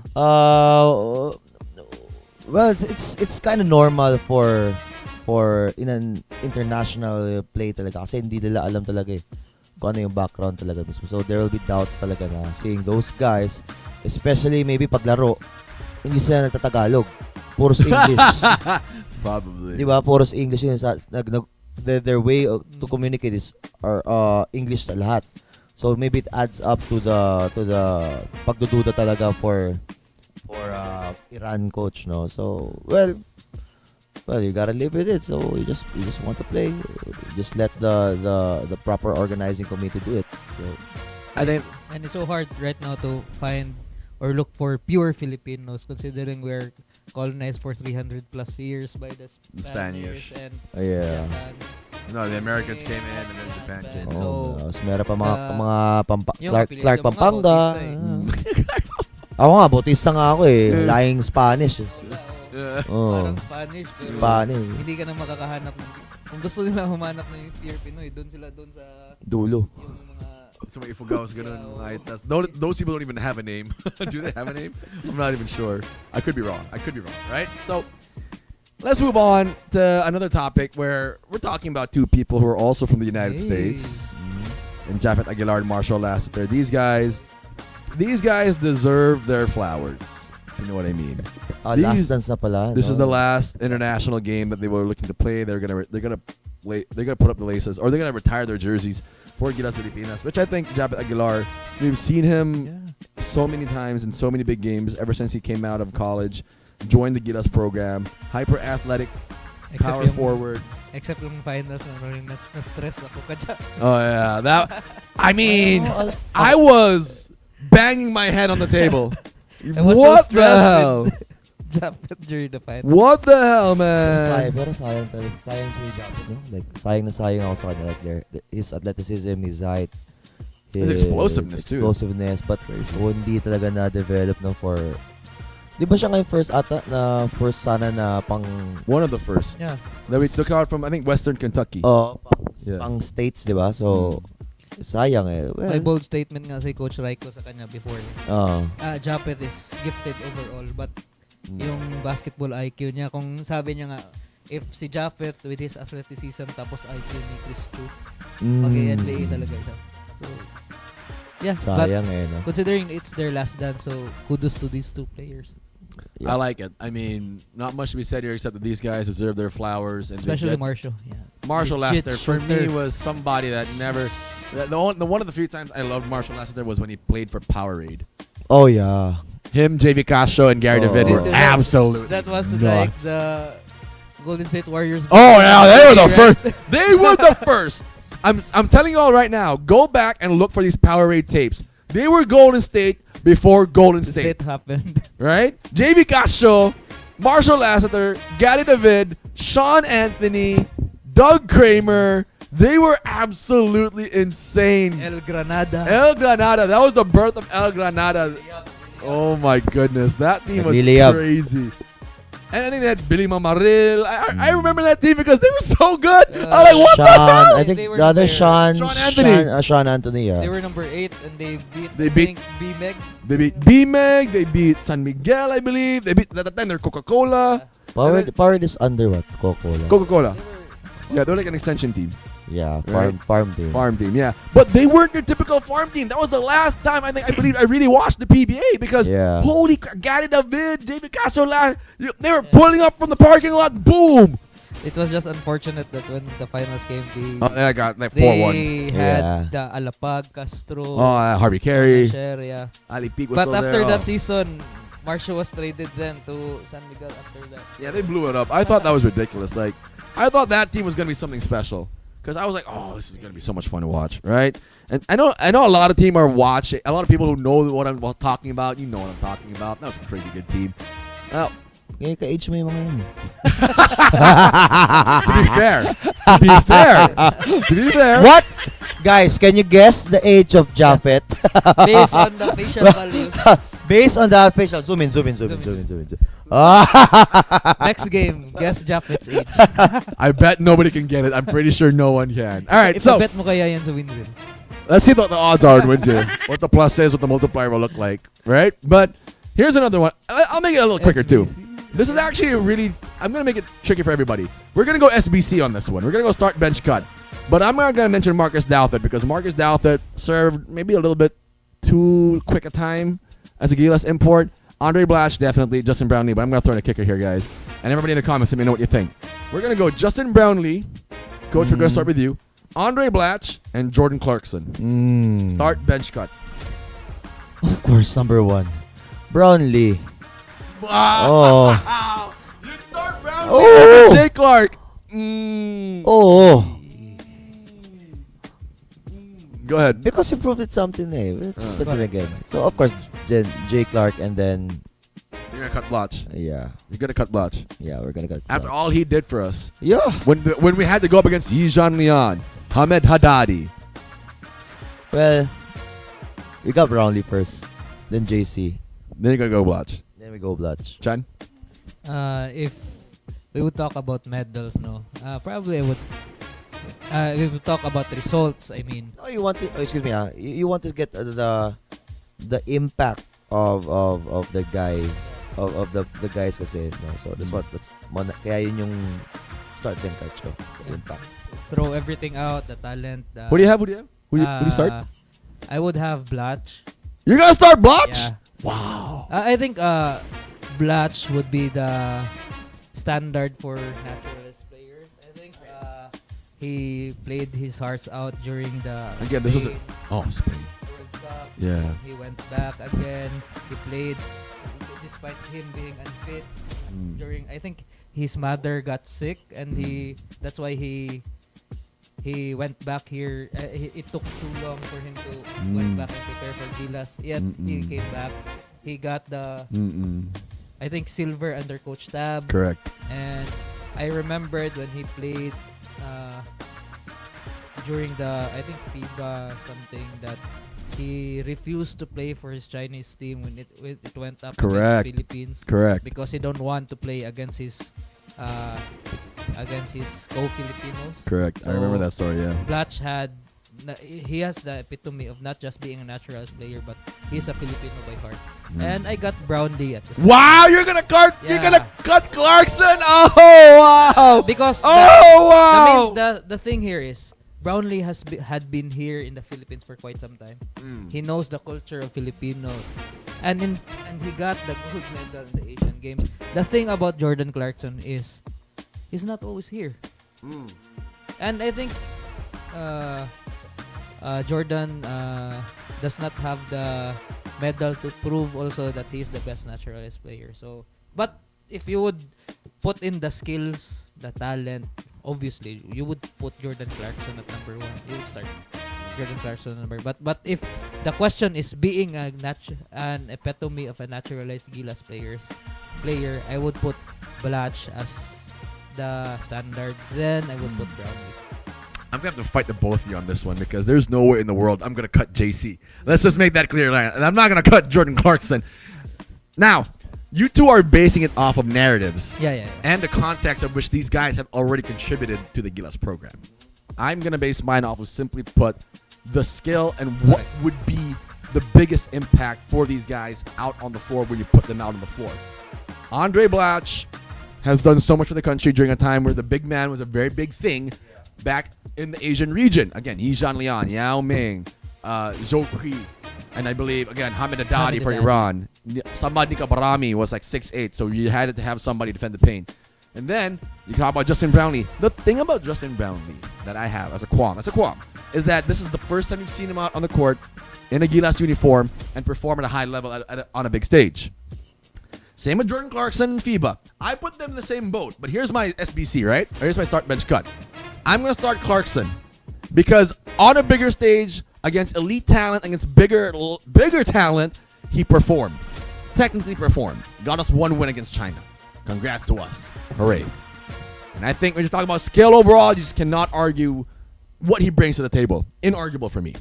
Well, it's kind of normal for in an international play talaga kasi hindi nila alam talaga kung ano yung background talaga mismo. So there will be doubts talaga na seeing those guys, especially maybe paglaro, hindi sila nagtatagalog. Puros English. Probably. Di ba? Puros English yun. Their way to communicate is English sa lahat. So maybe it adds up to the pagdududa talaga for Iran coach, no. So well, you gotta live with it. So you just want to play. Just let the proper organizing committee do it. So I think, and it's so hard right now to find or look for pure Filipinos, considering we're colonized for 300 plus years by the Spaniards Spanish. and Yeah. Japan. No, the Americans came in and then Japan Japan. came. Oh, So, tapos meron pa mga, yung Clark, apelyido, Clark mga Pampanga. Bautista eh. Ako nga, Bautista nga ako eh. Lying Spanish eh. Yeah. Oh. Parang Spanish. Pero Spanish. hindi ka na makakahanap ng... Kung gusto nila humanap ng pure Pinoy, doon sila doon sa... Dulo. Yung mga... So Ifugao's ganun. Those people don't even have a name. Do they have a name? I'm not even sure. I could be wrong. Right? So let's move on to another topic where we're talking about two people who are also from the United States. And Japhet Aguilar and Marshall Lassiter. These guys deserve their flowers. You know what I mean? Last dance na pala. This no? is the last international game that they were looking to play. They're gonna put up the laces, or they're gonna retire their jerseys for Gilas Filipinas, which I think Japhet Aguilar, we've seen him so many times in so many big games ever since he came out of college, joined the Gilas program, hyper athletic, power forward. Except yung finals na stress ako ka dyan. Oh yeah, that. I mean, I was banging my head on the table. I was What so the hell? Japhet during the finals. What the hell, man? Pero sayang talaga. Sayang si Japhet, no? Like, sayang na sayang ako sa kanya. Like, his athleticism, his height, His explosiveness, too. Explosiveness, but hindi talaga na-develop no for... Di ba siya ngayon first sana na pang... One of the first. Yeah. That we took out from, I think, Western Kentucky. Pang states, di ba? So, sayang eh. Well, May bold statement nga si Coach Raiko sa kanya before. Japhet is gifted overall, but yung basketball IQ niya, kung sabi niya nga, if si Japhet with his athleticism tapos IQ ni Chris Chu, mag-NBA talaga siya. So, yeah, sayang but no? considering it's their last dance, so kudos to these two players. I Yeah. like it. I mean, not much to be said here except that these guys deserve their flowers. And Especially Marshall. Yeah. Marshall Legit Lassiter, for me, shooter. was somebody that never... The one of the few times I loved Marshall Lassiter was when he played for Powerade. Oh, yeah. Him, JV Castro, and Gary David were Oh. absolutely That was nuts. like the Golden State Warriors. Oh yeah, they were the right? first. They were the first. I'm telling you all right now. Go back and look for these Powerade tapes. They were Golden State before Golden The State, state happened. right? JV Castro, Marshall Lassiter, Gary David, Sean Anthony, Doug Kramer. They were absolutely insane. El Granada. El Granada. That was the birth of El Granada. Oh my goodness, that team was Nagli-layup. crazy. And I think they had Billy Mamaril. I remember that team because they were so good. I'm like, what the hell? I think They were the other there. Sean Anthony. Sean Anthony, yeah. They were number 8 and they beat They I beat- think, B-Meg. They beat BMEG. They beat San Miguel, I believe. They beat at the time they're Coca-Cola. Power is under what? Coca-Cola. Coca-Cola. They were Yeah, they're like an extension team. Yeah, Right. farm team. Farm team, yeah. But they weren't your typical farm team. That was the last time I believe I really watched the PBA because Yeah. holy crap, Gary David, David Castro, they were pulling up from the parking lot. Boom! It was just unfortunate that when the finals came, I got like they 4-1. had Yeah. the Alapag, Castro, Harvey Carey, Asher, yeah. Ali Peak was But still after there. that season, Marshall was traded then to San Miguel after that. Yeah, they blew it up. I thought that was ridiculous. Like, I thought that team was gonna be something special because I was like, oh, this is gonna be so much fun to watch, right? And I know a lot of team are watching. A lot of people who know what I'm talking about. You know what I'm talking about. That was a crazy good team. Well, Ngayon ka-age mo yung mga yun. to be fair, to be fair. What? Guys, can you guess the age of Japhet? Based on the facial value. Based on the facial. Zoom in. Next game, guess Japhet's age. I bet nobody can get it. I'm pretty sure no one can. All right, so Ipabet mo kaya yan sa Winzir. let's see what the odds are in Winzir. What the plus is, what the multiplier will look like, right? But here's another one. I'll make it a little quicker too. This is actually I'm going to make it tricky for everybody. We're going to go SBC on this one. We're going to go start bench cut. But I'm not going to mention Marcus Douthit because Marcus Douthit served maybe a little bit too quick a time as a Gilas import. Andre Blash, definitely. Justin Brownlee. But I'm going to throw in a kicker here, guys. And everybody in the comments, let me know what you think. We're going to go Justin Brownlee. Coach, we're going to start with you. Andre Blatch and Jordan Clarkson. Start bench cut. Of course, number 1. Brownlee. Wow. Oh. You start Brownlee Oh. over Jay Clark. Oh. Go ahead. Because he proved it something eh. But then again. So, of course, Jay Clark and then... You're gonna cut Blotch. Yeah. You're gonna cut Blotch. Yeah, we're gonna cut. After Blotch. all he did for us. Yeah. When we had to go up against Yijan Leon, Hamed Haddadi. Well, we got Brownlee first, then JC, Then you're gonna go Blotch. then we go Blotch. Chan? If we would talk about medals, no, probably I would. We would talk about results. I mean, No, you want to? Oh, excuse me. You want to get the impact of the guy of the guys kasi. No, so that's kaya yun yung start din Kacho. The impact. throw everything out, the talent. Who do you have? Who do you start? I would have Blatch. You're gonna start Blotch? Yeah. Wow. I think Blatch would be the standard for naturalist players. I think he played his hearts out during the Again, this was Spain. World Cup. Yeah. He went back again. He played despite him being unfit during. I think his mother got sick, and that's why he went back here. It took too long for him to went back and prepare for Gilas. Yet he came back. He got the I think silver under Coach Tab. Correct. And I remembered when he played during the I think FIBA something that he refused to play for his Chinese team when it went up Correct. against Philippines. Correct. Because he don't want to play against his co-Filipinos. Correct. I So, remember that story, yeah. Blatch he has the epitome of not just being a naturalized player, but he's a Filipino by heart. And I got Brownlee at the same Wow, you're gonna cut Yeah. Clarkson? Oh wow! because wow! the thing here is Brownlee had been here in the Philippines for quite some time. He knows the culture of Filipinos, and he got the gold medal in the Asian Games. The thing about Jordan Clarkson is he's not always here, and I think Jordan does not have the medal to prove also that he's the best naturalized player. So, but if you would put in the skills, the talent, obviously you would put Jordan Clarkson at number 1. You would start Jordan Clarkson at number. But if the question is being an epitome of a naturalized Gilas player, I would put Blatch as the standard. Then I would put Brownlee. I'm gonna have to fight the both of you on this one because there's no way in the world I'm gonna cut JC. Let's just make that clear. And I'm not gonna cut Jordan Clarkson. Now, you two are basing it off of narratives Yeah. and the context of which these guys have already contributed to the Gilas program. I'm gonna base mine off of simply put the skill and what would be the biggest impact for these guys out on the floor when you put them out on the floor. Andre Blatch has done so much for the country during a time where the big man was a very big thing back in the Asian region. Again, Yijan Leon, Yao Ming, Zhou Kui, and I believe, again, Hamed Haddadi for Iran. Samad Barami was like 6'8", so you had to have somebody defend the paint. And then, you talk about Justin Brownlee. The thing about Justin Brownlee that I have as a qualm, is that this is the first time you've seen him out on the court in a Gilas uniform and perform at a high level on a big stage. Same with Jordan Clarkson and FIBA. I put them in the same boat, but here's my SBC, right? Here's my start bench cut. I'm going to start Clarkson because on a bigger stage, against elite talent, against bigger talent, he performed. Technically performed. Got us one win against China. Congrats to us. Hooray. And I think when you're talking about skill overall, you just cannot argue what he brings to the table. Inarguable for me.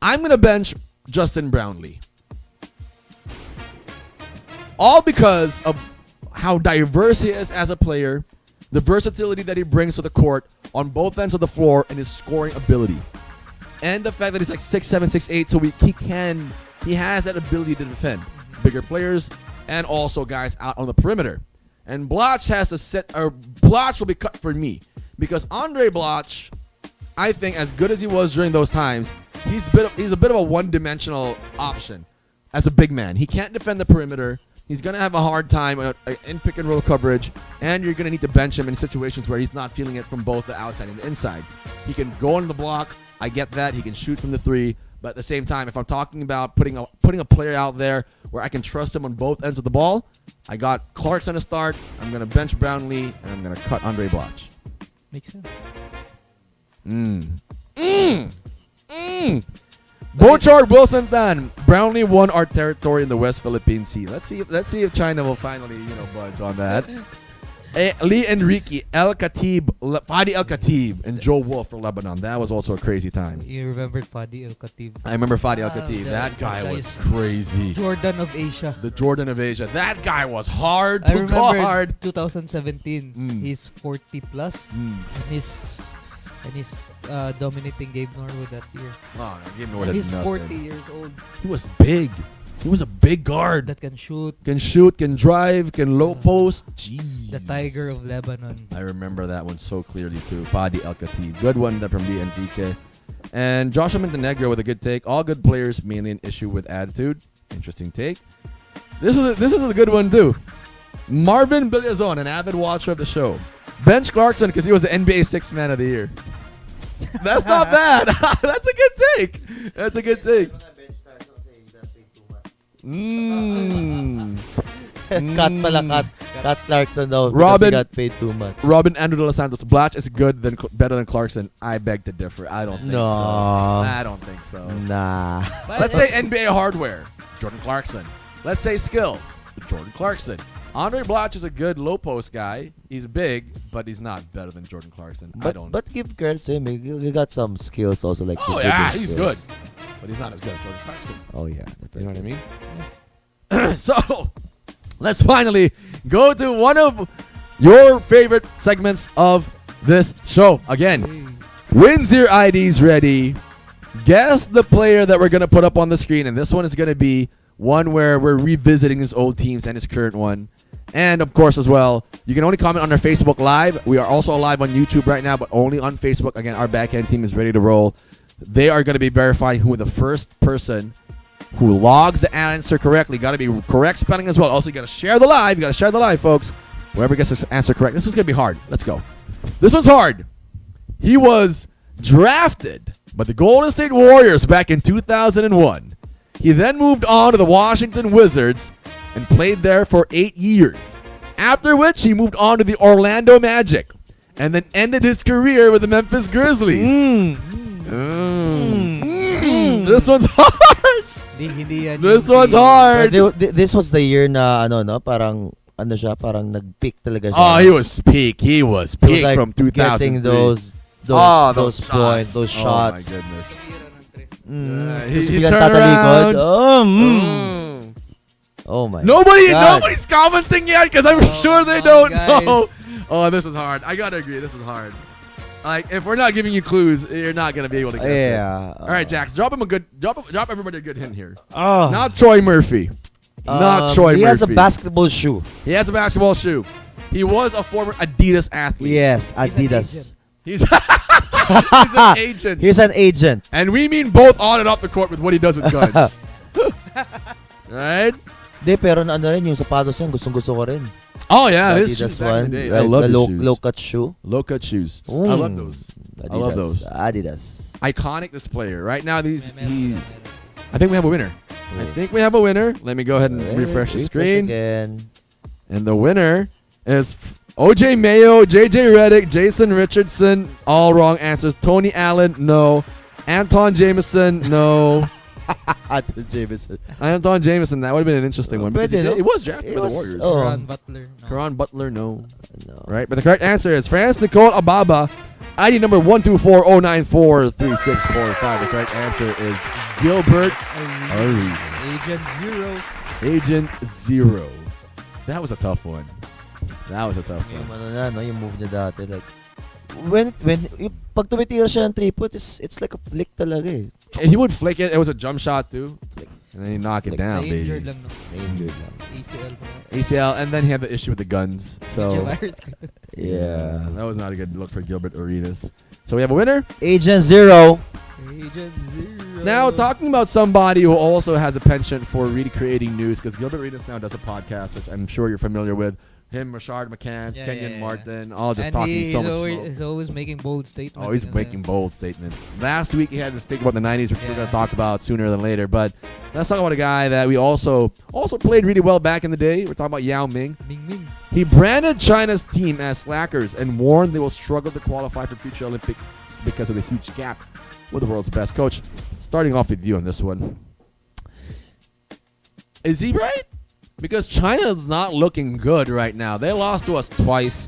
I'm going to bench Justin Brownlee. All because of how diverse he is as a player, the versatility that he brings to the court on both ends of the floor, and his scoring ability. And the fact that he's like 6'7", 6'8", so he has that ability to defend bigger players and also guys out on the perimeter. And Blatch Blatch will be cut for me because Andre Blatch, I think, as good as he was during those times, he's a bit of a one-dimensional option as a big man. He can't defend the perimeter. He's going to have a hard time in pick and roll coverage, and you're going to need to bench him in situations where he's not feeling it from both the outside and the inside. He can go on the block. I get that. He can shoot from the three. But at the same time, if I'm talking about putting a player out there where I can trust him on both ends of the ball, I got Clarkson to start. I'm going to bench Brownlee, and I'm going to cut Andre Blatch. Makes sense. Bochard Wilson Tan. Brownlee won our territory in the West Philippine Sea. Let's see if China will finally, budge on that. Lee Enrique, El Khatib, Fadi El Khatib, and Joe Wolf for Lebanon. That was also a crazy time. You remembered Fadi El Khatib? I remember Fadi El Khatib. That guy was crazy. Jordan of Asia. The Jordan of Asia. That guy was hard I to remember guard. 2017. He's 40 plus, and he's dominating Gabe Norwood that year. Oh, Gabe Norwood And had he's nothing. 40 years old. He was big. He was a big guard. That can shoot. Can shoot, can drive, can low post. Jeez. The Tiger of Lebanon. I remember that one so clearly too. Fadi El Khatib. Good one there from Lee Enrique. And Joshua Montenegro with a good take. All good players, mainly an issue with attitude. Interesting take. This is a good one too. Marvin Villazon, an avid watcher of the show. Bench Clarkson because he was the NBA Sixth Man of the Year. That's not bad. That's a good take. That's a good take. Cut pala, cut Clarkson daw. Robin- Because he got paid too much. Robin Andrew De Los Santos. Blatch is good, better than Clarkson. I beg to differ. I don't think No. so. I don't think so. Nah. Let's say NBA hardware. Jordan Clarkson. Let's say skills. Jordan Clarkson. Andre Blatch is a good low post guy. He's big, but he's not better than Jordan Clarkson. I don't. But give credit to him. He got some skills also. Like Oh yeah, he's good, but he's not as good as Jordan Clarkson. Oh yeah. You know what I mean? So, let's finally go to one of your favorite segments of this show. Again, Winzir IDs ready. Guess the player that we're going to put up on the screen. And this one is going to be one where we're revisiting his old teams and his current one. And, of course, as well, you can only comment on our Facebook Live. We are also live on YouTube right now, but only on Facebook. Again, our back-end team is ready to roll. They are going to be verifying who the first person who logs the answer correctly. Got to be correct spelling as well. Also, you got to share the live. You got to share the live, folks. Whoever gets this answer correct. This one's going to be hard. Let's go. This one's hard. He was drafted by the Golden State Warriors back in 2001. He then moved on to the Washington Wizards and played there for 8 years. After which, he moved on to the Orlando Magic and then ended his career with the Memphis Grizzlies. This one's hard. This one's hard. This was the year na parang nag-peak talaga siya. Oh, he was peak. He was He was peak like from 2003. getting those those points, those shots. Oh my goodness. He he biglang turned tatalikod. around. Oh my. Nobody's commenting yet because I'm sure they don't guys. know. Oh, this is hard. I gotta agree. This is hard. Like, if we're not giving you clues, you're not gonna be able to guess it. Yeah. All right, Jax, drop everybody a good hint here. Oh. Not Troy Murphy. Not Troy Murphy. He has a basketball shoe. He has a basketball shoe. He was a former Adidas athlete. Yes, He's an Adidas. agent. He's he's an agent. He's an agent. And we mean both on and off the court with what he does with guns. Right? Di, pero na ano rin, yung sapatos yan, gustong-gusto ko rin. Oh, yeah. The His Adidas shoes back in the day. I like love the his shoes. low-cut shoe. Low-cut shoes. I love those. Adidas. I love those. Adidas. Iconic, this player. Right now, he's... I think we have a winner. I think we have a winner. Let me go ahead and refresh the screen. Again. And the winner is OJ Mayo, JJ Redick, Jason Richardson. All wrong answers. Tony Allen, no. Anton Jameson, no. Anton Jameson. Anton Jameson, that would have been an interesting one. Because Pwede, no? it was drafted It by the was- Warriors. oh. Caron Butler. No. Caron Butler, no. No. Right, but the correct answer is France Nicole Ababa, ID number 12409436445. The correct answer is Gilbert Arenas. Agent Zero. Agent Zero. That was a tough one. That was a tough Yung one. ano na, no, yung move niya dati, like, when yung pag tumitira siya ng 3-point, it's like a flick talaga eh. And he would flick it. It was a jump shot too. And then he knock it Like down, Na-injured baby. lang, no? Na-injured lang. ACL pa. ACL, and then he had the issue with the guns. So Yeah. that was not a good look for Gilbert Arenas. So we have a winner. Agent Zero. Agent Zero. Now, talking about somebody who also has a penchant for recreating news, because Gilbert Arenas now does a podcast, which I'm sure you're familiar with. Him, Rashard McCants, Yeah, Kenyon yeah. Martin, all just And talking so much smoke. he's always making bold statements. Oh, he's and, making bold statements. Last week he had this thing about the 90s, which we're Yeah. going to talk about sooner than later. But let's talk about a guy that we also played really well back in the day. We're talking about Yao Ming. Ming Ming. He branded China's team as slackers and warned they will struggle to qualify for future Olympics because of the huge gap with the world's best coach. starting off with you on this one. Is he right? Because China's not looking good right now. They lost to us twice.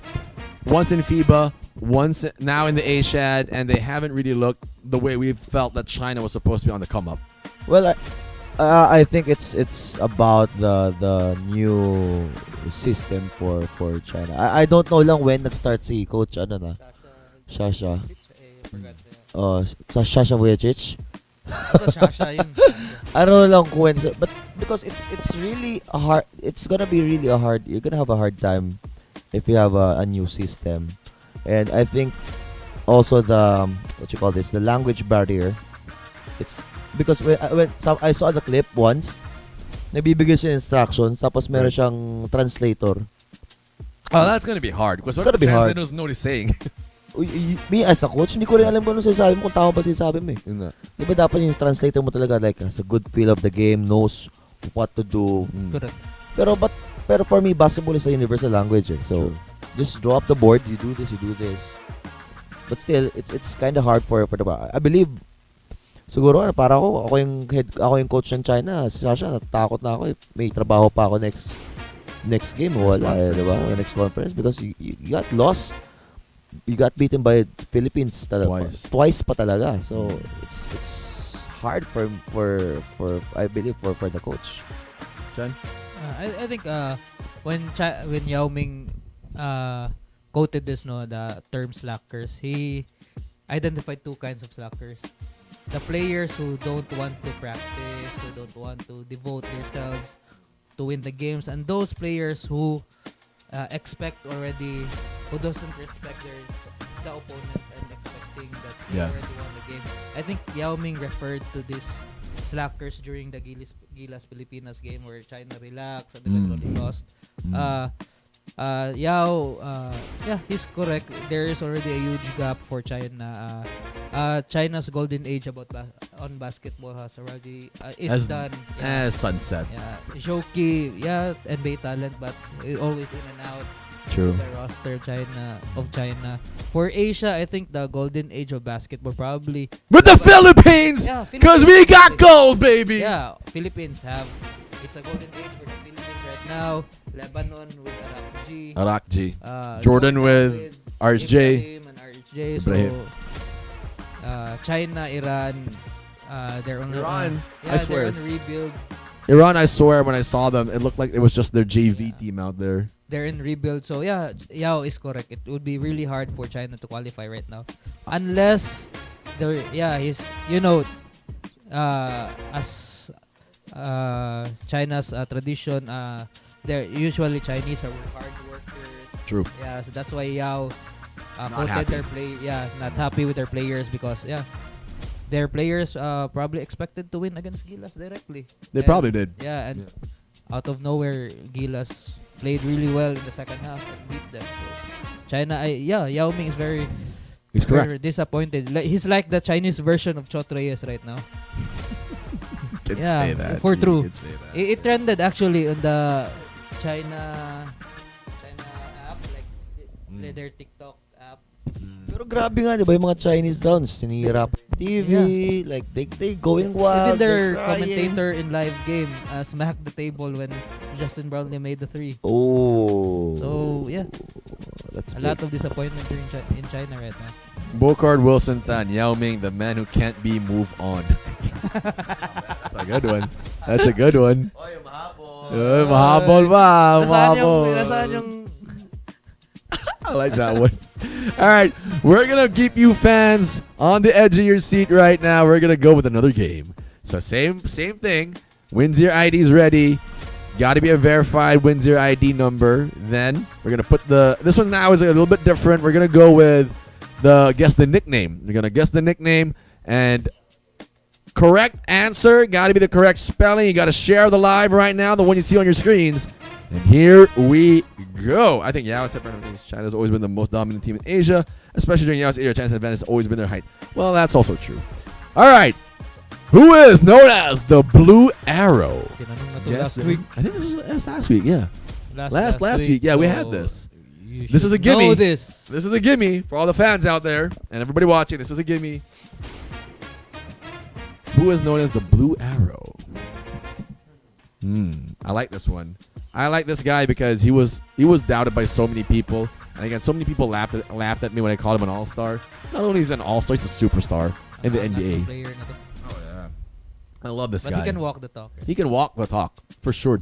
Once in FIBA, once now in the ASHAD, and they haven't really looked the way we felt that China was supposed to be on the come up. Well, I think it's about the new system for China. I don't know lang when nag-start si coach Shasha. Shasha Vujicic. Basta Shasha yun. I don't know lang when, but because it's really a hard. It's gonna be really a hard. You're gonna have a hard time if you have a new system, and I think also the the language barrier. It's because when I saw the clip once, nabibigay siya instructions, tapos meron siyang translator. Oh, that's gonna be hard because It's gonna be hard. Translator's know what he's saying. Me as a coach, hindi ko rin alam kung ano sinasabi mo, kung tama ba sinasabi mo eh. Di ba dapat yung translator mo talaga like has a good feel of the game, knows what to do. Correct. Pero for me, basketball is a universal language eh. So, just draw up the board, you do this. But still, it's kind of hard for the I believe siguro para ako yung coach ng China. Si Sasha, natakot na ako eh. May trabaho pa ako next game, wala eh, di ba? Next conference because you got lost. You got beaten by Philippines twice pa talaga. So it's hard for I believe for the coach. John? I think when Yao Ming quoted this the term slackers, he identified two kinds of slackers. The players who don't want to practice, who don't want to devote themselves to win the games, and those players who who doesn't respect the opponent and expecting that they already won the game. I think Yao Ming referred to these slackers during the Gilas Pilipinas game where China relaxed and eventually lost. He's correct. There is already a huge gap for China. China's golden age on basketball has already is done. Sunset. Yeah, Shoki, NBA talent, but always in and out. True. The roster of China. For Asia, I think the golden age of basketball probably with the Philippines, because we got gold, baby. Yeah, Philippines have. It's a golden age for the Philippines right now. Lebanon with Arakji. Jordan with RJ. Ibrahim and RJ. So, China, Iran, they're on Iran. I swear. They're on rebuild. Iran, I swear, when I saw them, it looked like it was just their JV team out there. They're in rebuild. So, Yao is correct. It would be really hard for China to qualify right now. Unless, as China's tradition, they're usually Chinese are hard workers. True. Yeah, so that's why Yao quoted not happy with their players because, their players probably expected to win against Gilas directly. They probably did. Yeah, and out of nowhere, Gilas played really well in the second half and beat them. So China, Yao Ming is He's correct. very disappointed. He's like the Chinese version of Chot Reyes right now. Can say that. For true. Can say that. It trended actually on the China app, like their TikTok app. Pero grabe nga, di ba, yung mga Chinese downs, tinira pa TV, like they going wild. Even their they're commentator in live game smacked the table when Justin Brownlee made the 3. Oh. So, That's a big. lot of disappointment in China right now. Bokard Wilson Tan, Yao Ming, the man who can't be moved on. That's a good one. That's a good one. Oy, mahabol. Mahabol ba? Nasaan yung I like that one. All right, we're going to keep you fans on the edge of your seat right now. We're going to go with another game. So same thing. Winzir ID is ready. Got to be a verified Winzir ID number. Then we're going to put this one now is a little bit different. We're going to go with guess the nickname. You're going to guess the nickname and correct answer. Got to be the correct spelling. You got to share the live right now, the one you see on your screens. And here we go. I think Yao, China's always been the most dominant team in Asia, especially during Yao's era. China's advantage has always been their height. Well, that's also true. All right. Who is known as the Blue Arrow? last week. I think this was last week, yeah. Last week. Yeah, we had this. This is a gimme. This is a gimme for all the fans out there and everybody watching. This is a gimme. who is known as the Blue Arrow. I like this one. I like this guy because he was doubted by so many people. And again, so many people laughed at me when I called him an all-star. Not only is he an all-star, he's a superstar in the NBA. Player na to. Oh yeah, I love this But guy. he can walk the talk. He can walk the talk for sure.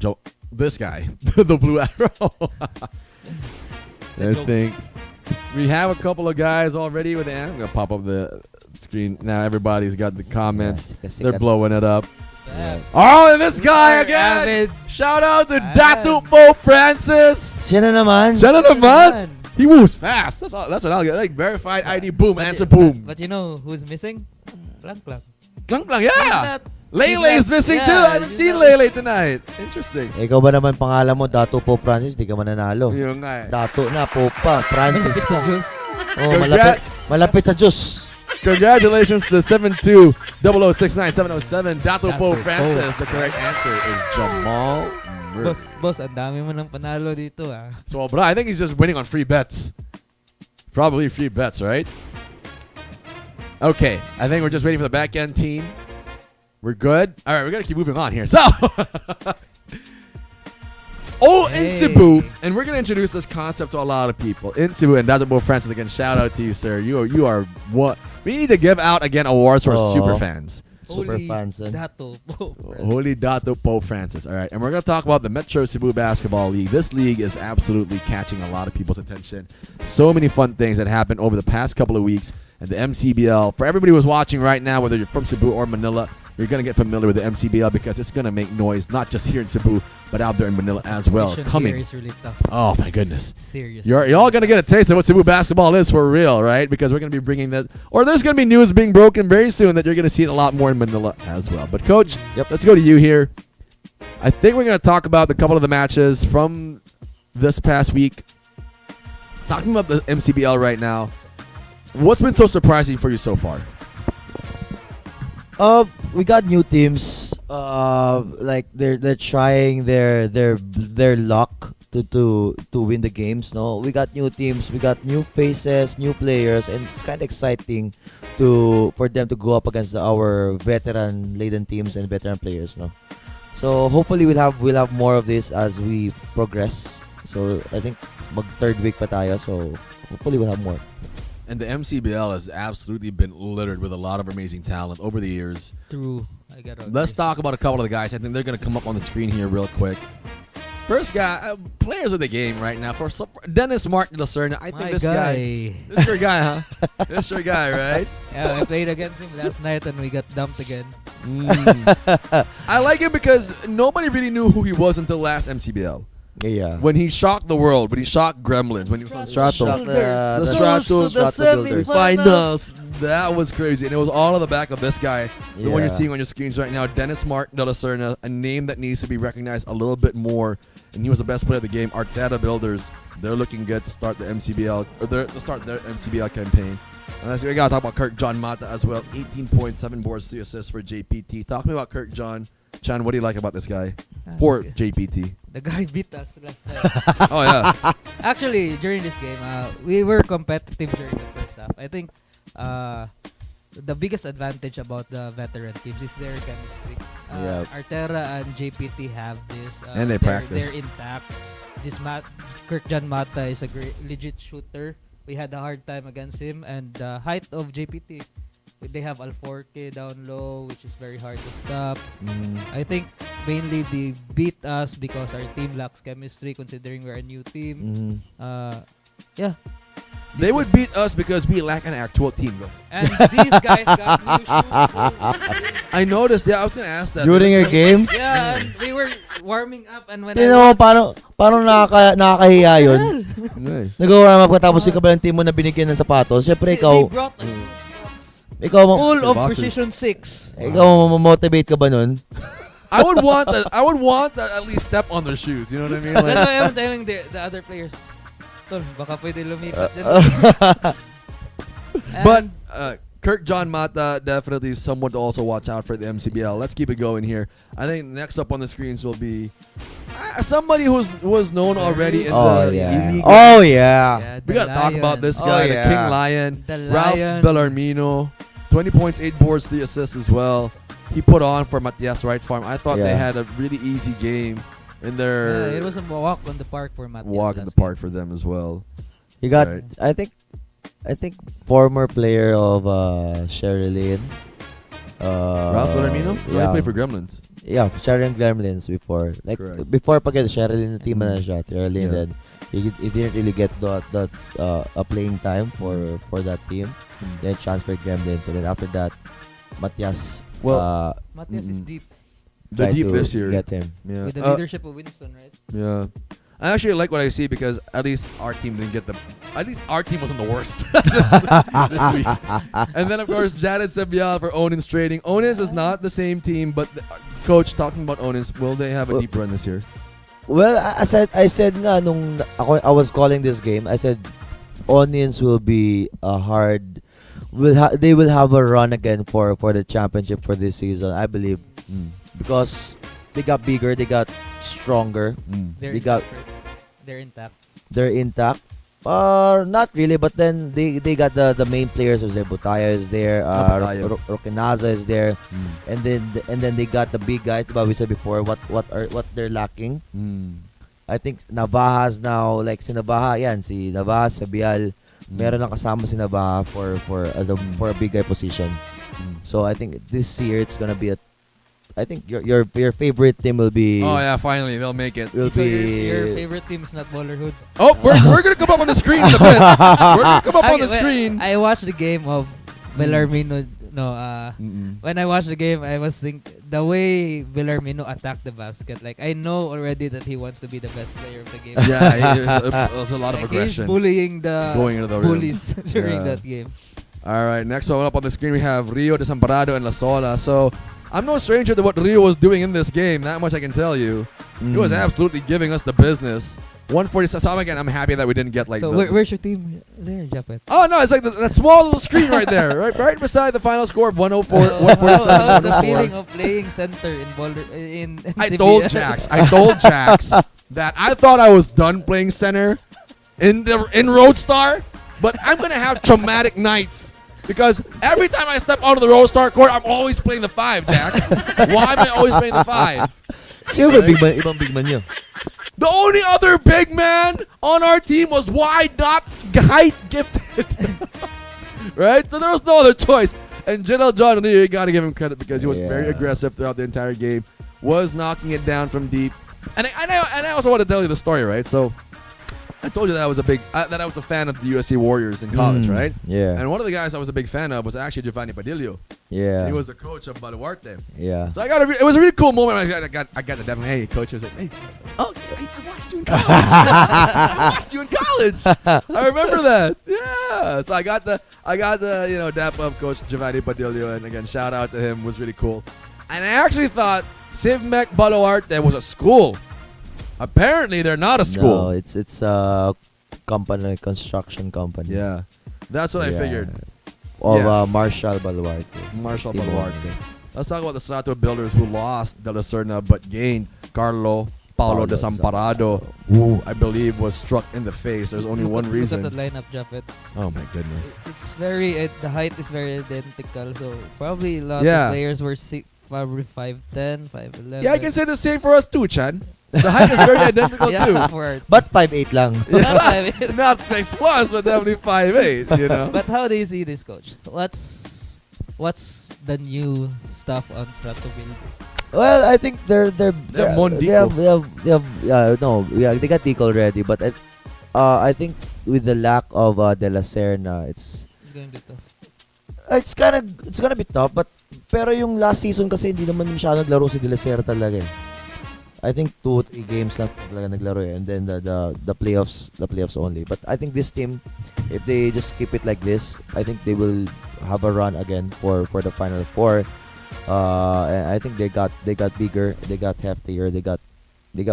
This guy, the Blue Arrow. I think we have a couple of guys already with the. I'm gonna pop up the screen now. Everybody's got the comments. They're blowing it up. Yeah. Oh, and this guy again. Avid. Shout out to Datu Pope Francis. Siya na naman. Siya na naman. He moves fast. That's all. That's what I'll get. Like verified ID. Boom. Answer. Boom. But you know who's missing? Clank. Clang clang. Yeah. He's Lele is not- missing yeah, too. I haven't he's seen not- Lele tonight. Interesting. Ikaw ba naman pangalan mo, Dato Pope Francis, di ka mananalo. Yun nga eh. Dato na, Pope pa, Francis. It's a juice. Oh, malapit sa Diyos. Congratulations to 720069-707 Dato Po Dato Francis. Po. The correct answer is Jamal Murray. Boss, ang dami mo ng panalo dito ah. So, bro, I think he's just winning on free bets. Probably free bets, right? Okay, I think we're just waiting for the back end team. We're good. All right, we're gonna keep moving on here. So, in Cebu, and we're gonna introduce this concept to a lot of people in Cebu. And Dato Po Francis, again, shout out to you, sir. You are what we need to give out again awards for super fans. Super fans. Dato po. Holy Dato Pope Francis. All right. And we're going to talk about the Metro Cebu Basketball League. This league is absolutely catching a lot of people's attention. So many fun things that happened over the past couple of weeks. And the MCBL, for everybody who's watching right now, whether you're from Cebu or Manila, you're going to get familiar with the MCBL because it's going to make noise, not just here in Cebu, but out there in Manila as well. Competition Coming. here is really tough. Oh, my goodness. Seriously. You're all going to get a taste of what Cebu basketball is for real, right? Because we're going to be bringing that, or there's going to be news being broken very soon that you're going to see it a lot more in Manila as well. But, Coach, let's go to you here. I think we're going to talk about a couple of the matches from this past week. Talking about the MCBL right now, what's been so surprising for you so far? We got new teams. Like they're trying their luck to win the games. No, we got new teams. We got new faces, new players, and it's kind of exciting for them to go up against our veteran laden teams and veteran players. No, so hopefully we'll have more of this as we progress. So I think third week pa tayo. So hopefully we'll have more. And the MCBL has absolutely been littered with a lot of amazing talent over the years. True. Let's talk about a couple of the guys. I think they're going to come up on the screen here real quick. First guy, players of the game right now. For Dennis Martin Lacerna, I think this guy. This is your guy, huh? This is your guy, right? Yeah, I played against him last night and we got dumped again. I like him because nobody really knew who he was until last MCBL. Yeah. When he shocked the world, when he shocked Gremlins, when he was on Strato. the Strato Builders. Finals. That was crazy. And it was all on the back of this guy. The one you're Yeah. seeing on your screens right now, Dennis Martin de la Serna, a name that needs to be recognized a little bit more. And he was the best player of the game. Arteta Builders, they're looking good to start the MCBL, or to start their MCBL campaign. And we got to talk about Kirk John Mata as well. 18.7 boards, 3 assists for JPT. Talk to me about Kirk John. Chan, what do you like about this guy? For JPT. The guy beat us last night. Oh, yeah. Actually, during this game, we were competitive during the first half. I think the biggest advantage about the veteran teams is their chemistry. Artera and JPT have this. And they practice. They're intact. Kirk John Mata is a great, legit shooter. We had a hard time against him. And the height of JPT, they have Alforque down low, which is very hard to stop. I think mainly they beat us because our team lacks chemistry considering we're a new team. Yeah. They would beat us because we lack an actual team, though. And these guys got new shoes. I noticed. Yeah, I was gonna ask that. During your game? Yeah, and they were warming up and when Tino mo, paano nakakahiya yun? Nice. Nag-warm up ka tapos yung kabilang team mo na binigyan ng sapatos. Siyempre they ikaw, brought a new box ikaw, full of boxes. precision 6. ikaw motivate ka ba nun? I would want that at least step on their shoes. You know what I mean? That's Like, why I'm telling the other players, Tol, baka pwede lumipat dyan. but Kirk John Mata definitely someone to also watch out for the MCBL. Let's keep it going here. I think next up on the screens will be somebody who was known already in the league. Oh yeah. Yeah, We gotta talk about this Oh, guy, yeah. the King Lion, The Ralph Lion. Bellarmino, 20 points, 8 boards, 3 assists as well. he put on for Matias Right Farm. I thought they Yeah. had a really easy game in their It was a walk on the park for Matt. walk in the park for them as well. You got, Right. I think former player of Sherilyn. Ralph Villarmino? No, he Yeah. played for Gremlins. Yeah, Sherilyn Gremlins before. Like Correct. before pag Sherilyn team na siya, Sherilyn, Yeah. then he didn't really get that a playing time for that team. Then transferred Gremlins, and then after that, Matias. Well, Matias is deep They're tried deep to this year. Get him. Yeah. with the leadership of Winston, right? Yeah. I actually like what I see because at least our team didn't get the. At least our team wasn't the worst this week. And then of course Jared Sebial for Onins Trading. Onins is not the same team, but coach, talking about Onins, will they have a deep run this year? Well, I said nga nung I was calling this game, I said Onions will be a hard. They will have a run again for the championship for this season, I believe, because they got bigger, they got stronger, They're they got they're intact. they're intact. Not really, but then they got the main players. Is there Butaya is there, Butaya. Rokinaza is there, and then they got the big guys. Diba we said before what they're lacking. I think Navajas now, like si Navaja, yan si Navaja, Sabial, meron na kasama si Navaja for a big guy position. So I think this year it's gonna be I think your favorite team will be. Oh yeah, finally they'll make it. Will So be your favorite team is not Bollerhood. Oh, we're gonna come up on the screen in a bit. We're gonna come up on the screen. I watched the game of Villarmino. No, Mm-mm. when I watched the game, I was the way Villarmino attacked the basket. Like I know already that he wants to be the best player of the game. Yeah, there's a lot of Like, he's aggression bullying the going into the rim. bullies during Yeah. that game. All right, next one up on the screen we have Rio Desamparado and La Sola. So I'm no stranger to what Rio was doing in this game. That much I can tell you. He was absolutely giving us the business. 147. So again, I'm happy that we didn't get like. So where's your team there, Japet? Oh no, it's like that small little screen right there, right beside the final score of 104, How's 147. the feeling of playing center in Boulder in I CBL? told Jax that I thought I was done playing center in Roadstar, but I'm gonna have traumatic nights because every time I step onto the Roadstar court, I'm always playing the 5, Jax. Why am I always playing the 5? Sino ba ibang big man nyo? The only other big man on our team was wide, not height gifted. Right? So there was no other choice. And General John Rio, you got to give him credit because he was very aggressive throughout the entire game, was knocking it down from deep. And I also want to tell you the story, right? So I told you that I was a fan of the USC Warriors in college, right? Yeah. And one of the guys I was a big fan of was actually Giovanni Padillo. Yeah. He was the coach of Baluarte. Yeah. So it was a really cool moment. I got the devil. Hey, coach. I was like, hey, oh, I watched you in college. I watched you in college. I remember that. Yeah. So I got the dap up coach Giovanni Padillo, and again, shout out to him. It was really cool. And I actually thought Civmec Baluarte was a school. Apparently, they're not a school. No, it's a company, construction company. Yeah, that's what I figured. Of Marshall Baluarte. Marshall Team Baluarte. Let's talk about the Strato builders who lost De La Serna but gained Paulo Desamparado, who I believe was struck in the face. There's only one reason. Look at the lineup, Japet. Oh my goodness. It's very the height is very identical. So probably a lot Yeah. of players were probably 5'10", 5'11". Yeah, I can say the same for us too, Chan. The height is very identical too. But 5'8 lang. Not 6 plus, but definitely 5'8", you know. But how do you see this, coach? What's the new stuff on Stratoville? Well, I think they're Mondico. they got Dico already, but I think with the lack of De La Serna, It's going to be tough. it's gonna be tough, but pero yung last season kasi hindi naman masyadong naglaro si De La Serna talaga eh. I think 2 or 3 games lang talaga naglaro eh, and then the playoffs only. But I think this team, if they just keep it like this, I think they will have a run again for the Final Four. And I think they got bigger, they got heftier, they got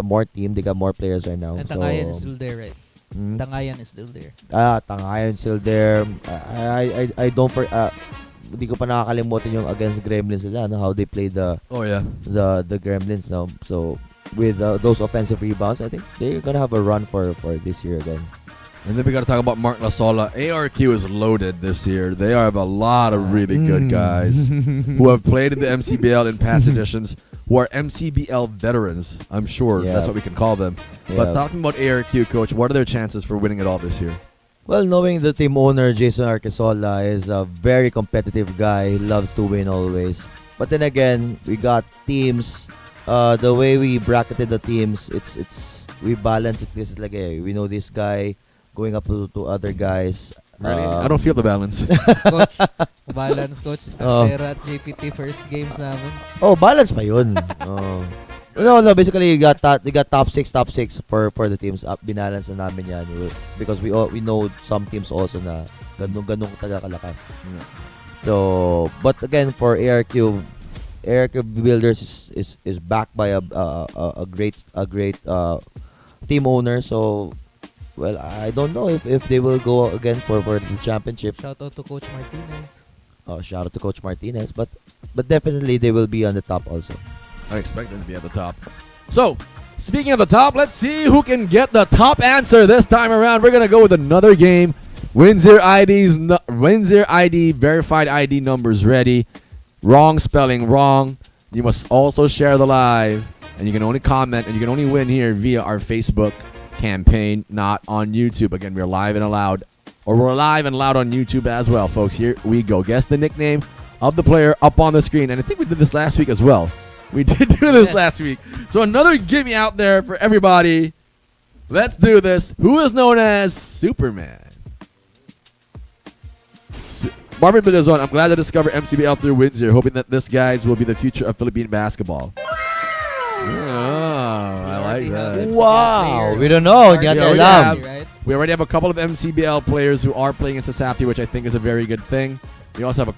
more team, they got more players right now. And So, Tangayan is still there, right? Tangayan is still there. Tangayan still there. I don't hindi ko pa nakakalimutan yung against Gremlins nila, no, how they played the Gremlins now. So with those offensive rebounds, I think they're gonna have a run for this year again. And then we got to talk about Mark Lasola. ARQ is loaded this year. They have a lot of really good guys who have played in the MCBL in past editions, who are MCBL veterans, I'm sure. Yeah. That's what we can call them. Yeah. But talking about ARQ, Coach, what are their chances for winning it all this year? Well, knowing the team owner, Jason Arquesola, is a very competitive guy. He loves to win always. But then again, we got teams. The way we bracketed the teams, we balance it. This is like, hey, we know this guy going up to other guys. Really? I don't feel the balance. Coach, balance, Coach. Oh. Pero at JPT first games namin. Oh, balance pa yun. No. Basically, you got top 6 for the teams. Binalance na namin yan because we know some teams also na ganung kalakas. Yeah. So, but again, for ARQ Builders is backed by a great team owner. So, well, I don't know if they will go again for the championship. Shout out to Coach Martinez. Oh, shout out to Coach Martinez, but definitely they will be on the top also. I expect them to be at the top. So, speaking of the top, let's see who can get the top answer this time around. We're going to go with another game. Winzir ID, verified ID numbers ready. Wrong spelling, wrong. You must also share the live. And you can only comment and you can only win here via our Facebook campaign, not on YouTube. Again, we're live and loud. Or we're live and loud on YouTube as well, folks. Here we go. Guess the nickname of the player up on the screen. And I think we did this last week as well. We did do this last week. So another gimme out there for everybody. Let's do this. Who is known as Superman? Marvin Bilazon, I'm glad to discover MCBL through Winzir, hoping that this guys will be the future of Philippine basketball. I like that. Wow, we don't know. Hindi natin we alam. have- We already have a couple of MCBL players who are playing in Sasapi, which I think is a very good thing. We also have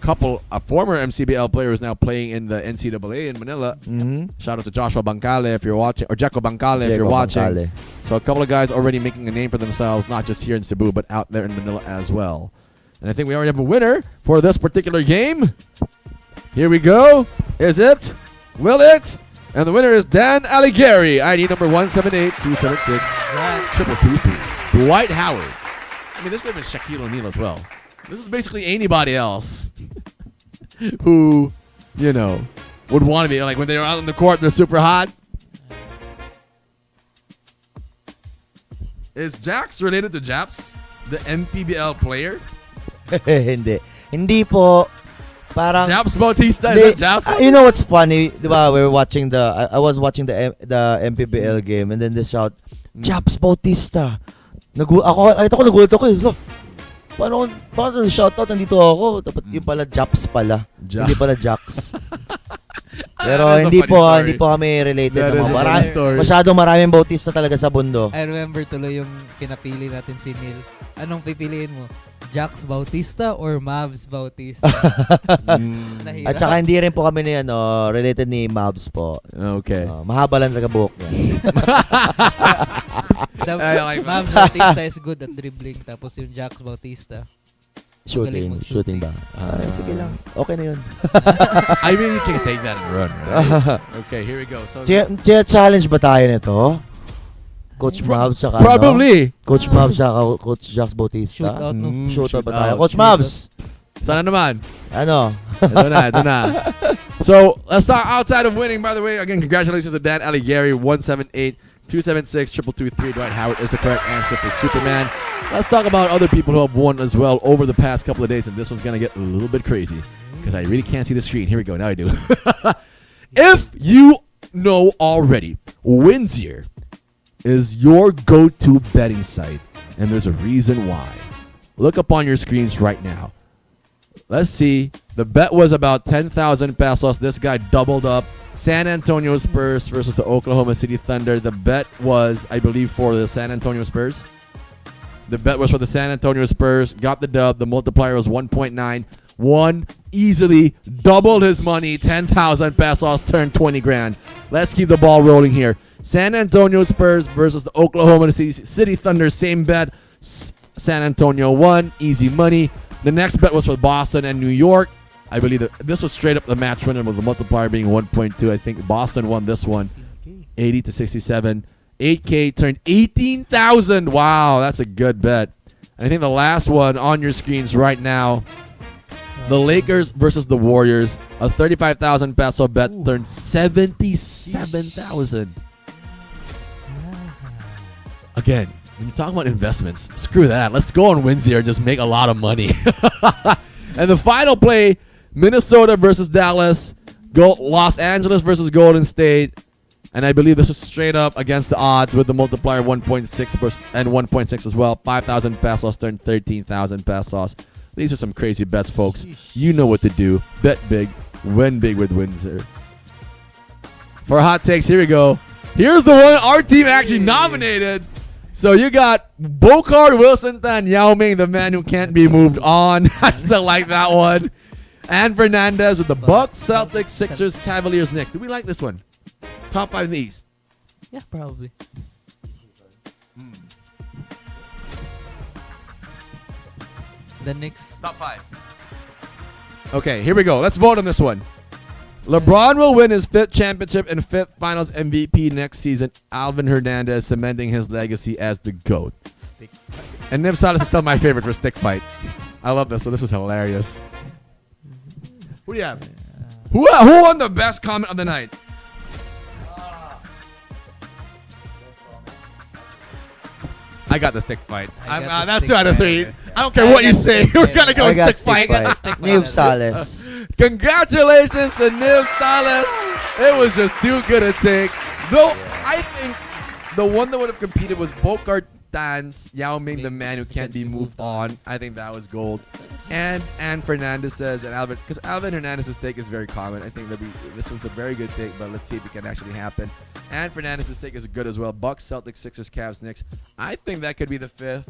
a former MCBL player who's now playing in the NCAA in Manila. Mm-hmm. Shout out to Joshua Bancale if you're watching, or Jeko Bancale if you're watching. So a couple of guys already making a name for themselves, not just here in Cebu, but out there in Manila as well. And I think we already have a winner for this particular game. Here we go. Is it? Will it? And the winner is Dan Alighieri, ID number 178276 222. Dwight Howard. I mean, this could have been Shaquille O'Neal as well. This is basically anybody else who, would want to be. Like when they're out on the court, they're super hot. Is Jax related to Japs, the MPBL player? Hindi po. Parang Japs Bautista? They, Is that Japs? you know what's funny? Diba, we were watching I was watching the MPBL game and then they shout, Japs Bautista. Nagulat ako eh. Lo, paano shoutout? Nandito ako. Dapat yung pala Japs pala. Hindi pala Jax. Pero hindi po kami related. That is a funny story. Masyadong maraming Bautista talaga sa bundo. I remember tuloy yung pinapili natin si Neil. Anong pipiliin mo? Jax Bautista or Mavs Bautista? At saka hindi rin po kami related ni Mavs po. Okay. Mahaba lang talaga buhok niya. Mavs Bautista is good at dribbling. Tapos yung Jax Bautista, Shooting ba? Sige lang. Okay na yun. I mean, you can take that and run, right? Okay, here we go. So Challenge ba tayo nito? Coach Mavs saka probably. Coach Mavs saka Coach Jax Bautista. Shootout, no? Shootout ba Shootout. tayo? Coach Mavs! Sana naman. Ano? Ito na. So, outside of winning, by the way, again, congratulations to Dan Alighieri, 178-276-2223. Dwight Howard is the correct answer for Superman. Let's talk about other people who have won as well over the past couple of days, and this one's going to get a little bit crazy because I really can't see the screen. Here we go. Now I do. If you know already, Winzir is your go-to betting site, and there's a reason why. Look up on your screens right now. Let's see. The bet was about 10,000 pesos. This guy doubled up. San Antonio Spurs versus the Oklahoma City Thunder. The bet was, I believe, for the San Antonio Spurs. The bet was for the San Antonio Spurs. Got the dub. The multiplier was 1.9. Won easily. Doubled his money. 10,000 pesos. Turned 20 grand. Let's keep the ball rolling here. San Antonio Spurs versus the Oklahoma City Thunder. Same bet. San Antonio won. Easy money. The next bet was for Boston and New York. I believe that this was straight up the match winner with the multiplier being 1.2. I think Boston won this one 80-67. 8K turned 18,000. Wow, that's a good bet. And I think the last one on your screens right now, the Lakers versus the Warriors, a 35,000 peso bet turned 77,000. Again, when you talk about investments, screw that. Let's go on Winzir and just make a lot of money. And the final play, Minnesota versus Dallas, Los Angeles versus Golden State. And I believe this was straight up against the odds with the multiplier 1.6 and 1.6 as well. 5,000 pesos turned 13,000 pesos. These are some crazy bets, folks. You know what to do. Bet big, win big with Winzir. For hot takes, here we go. Here's the one our team actually nominated. So you got Bokard Wilson Tan Yao Ming, the man who can't be moved on. I still like that one. And Fernandez with the Bucks, Celtics, Sixers, Cavaliers, Knicks. Do we like this one? Top 5 in the East. Yeah, probably. The Knicks. Top 5. Okay, here we go. Let's vote on this one. LeBron will win his 5th championship and 5th Finals MVP next season. Alvin Hernandez cementing his legacy as the GOAT. Stick. And Niv Salas is still my favorite for stick fight. I love this one. This is hilarious. Who do you have? Who won the best comment of the night? I got the stick fight. That's 2 out of 3. I don't care what you say. We're going to go stick fight. Niv Salas. Congratulations to Niv Salas. It was just too good a take. Though I think the one that would have competed was Bokart Tan's Yao Ming, the man who can't be moved on. I think that was gold. And Fernandez says, and Alvin, because Alvin Hernandez's take is very common. I think this one's a very good take, but let's see if it can actually happen. And Fernandez's take is good as well. Bucks, Celtics, Sixers, Cavs, Knicks. I think that could be the 5th,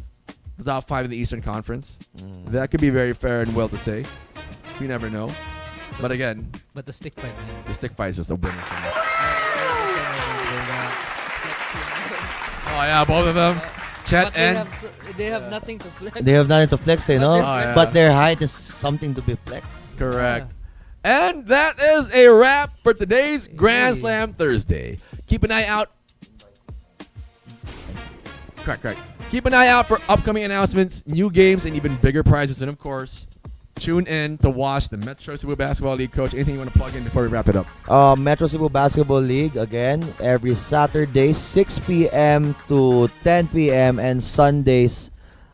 the top 5 in the Eastern Conference. That could be very fair and well to say. You never know. But again, but the stick fight, man. The stick fight is just a winner for me. Oh yeah, both of them. Chet and they have nothing to flex. They have nothing to flex, you know. Yeah. But their height is something to be flexed. Correct. And that is a wrap for today's Grand Slam Thursday. Keep an eye out. Correct. Keep an eye out for upcoming announcements, new games, and even bigger prizes. And of course, tune in to watch the Metro Cebu Basketball League. Coach, anything you want to plug in before we wrap it up? Metro Cebu Basketball League, again, every Saturday, 6 p.m. to 10 p.m. and Sundays,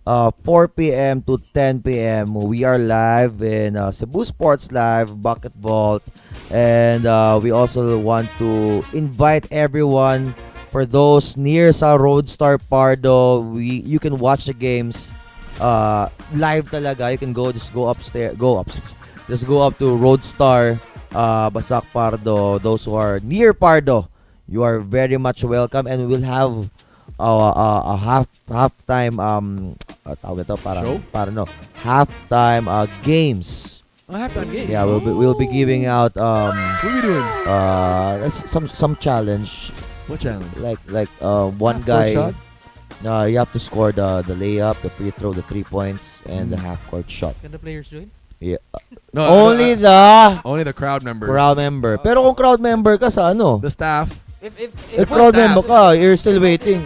4 p.m. to 10 p.m. We are live in Cebu Sports Live, Bucket Vault. And we also want to invite everyone, for those near sa Roadstar Pardo, you can watch the games live talaga. You can just go upstairs. Just go up to Roadstar, Basak Pardo. Those who are near Pardo, you are very much welcome, and we'll have a halftime halftime games. Halftime game. Yeah, we'll be giving out What are we doing? some challenge. What challenge? Like one guy. You have to score the layup, the free throw, the 3 points, and the half-court shot. Can the players join? Yeah. No, only the crowd members. crowd member. Pero kung crowd member ka sa ano, The staff. If crowd staff? member ka, you're still waiting.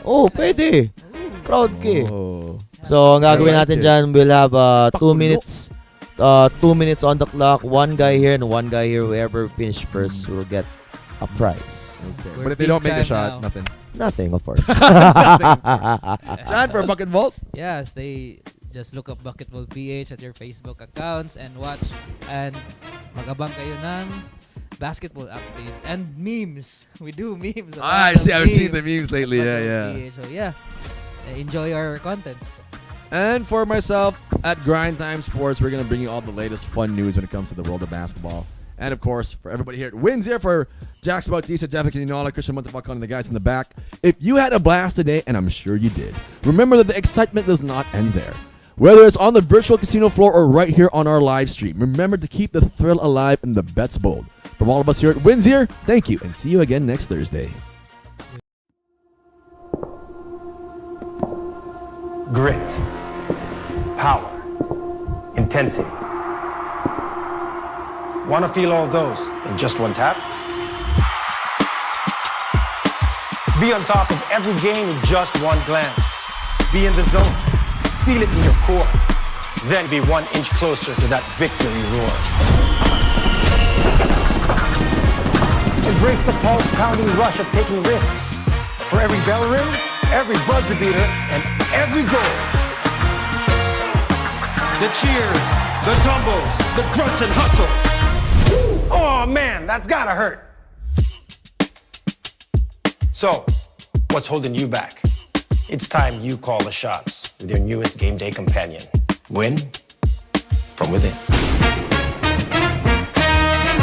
Pwede. Crowd ka. Oh. So, ang gagawin I like natin it. dyan, we'll have 2 Pakulo. minutes. 2 minutes on the clock. One guy here and one guy here. Whoever finish first will get a prize. Okay. We're But if they don't make the big time shot, now. nothing. Nothing, of course. John for Bucket Vault. Yes, they just look up Bucketball PH at your Facebook accounts and watch, and mag-abang kayo ng basketball updates and memes. We do memes. I see. I've seen the memes lately. Yeah. PH. So yeah, enjoy our contents. And for myself, at Grind Time Sports, we're going to bring you all the latest fun news when it comes to the world of basketball. And, of course, for everybody here at Winzir, for Jax Bautista, Jeff Quinola, Christian Montefalcon, and the guys in the back, if you had a blast today, and I'm sure you did, remember that the excitement does not end there. Whether it's on the virtual casino floor or right here on our live stream, remember to keep the thrill alive and the bets bold. From all of us here at Winzir, thank you, and see you again next Thursday. Grit, power, intensity. Want to feel all those in just one tap? Be on top of every game with just one glance. Be in the zone. Feel it in your core. Then be 1 inch closer to that victory roar. Embrace the pulse-pounding rush of taking risks. For every bell ring, every buzzer beater, and every goal. The cheers, the tumbles, the grunts and hustle. Oh man, that's gotta hurt. So, what's holding you back? It's time you call the shots with your newest game day companion. Win from within.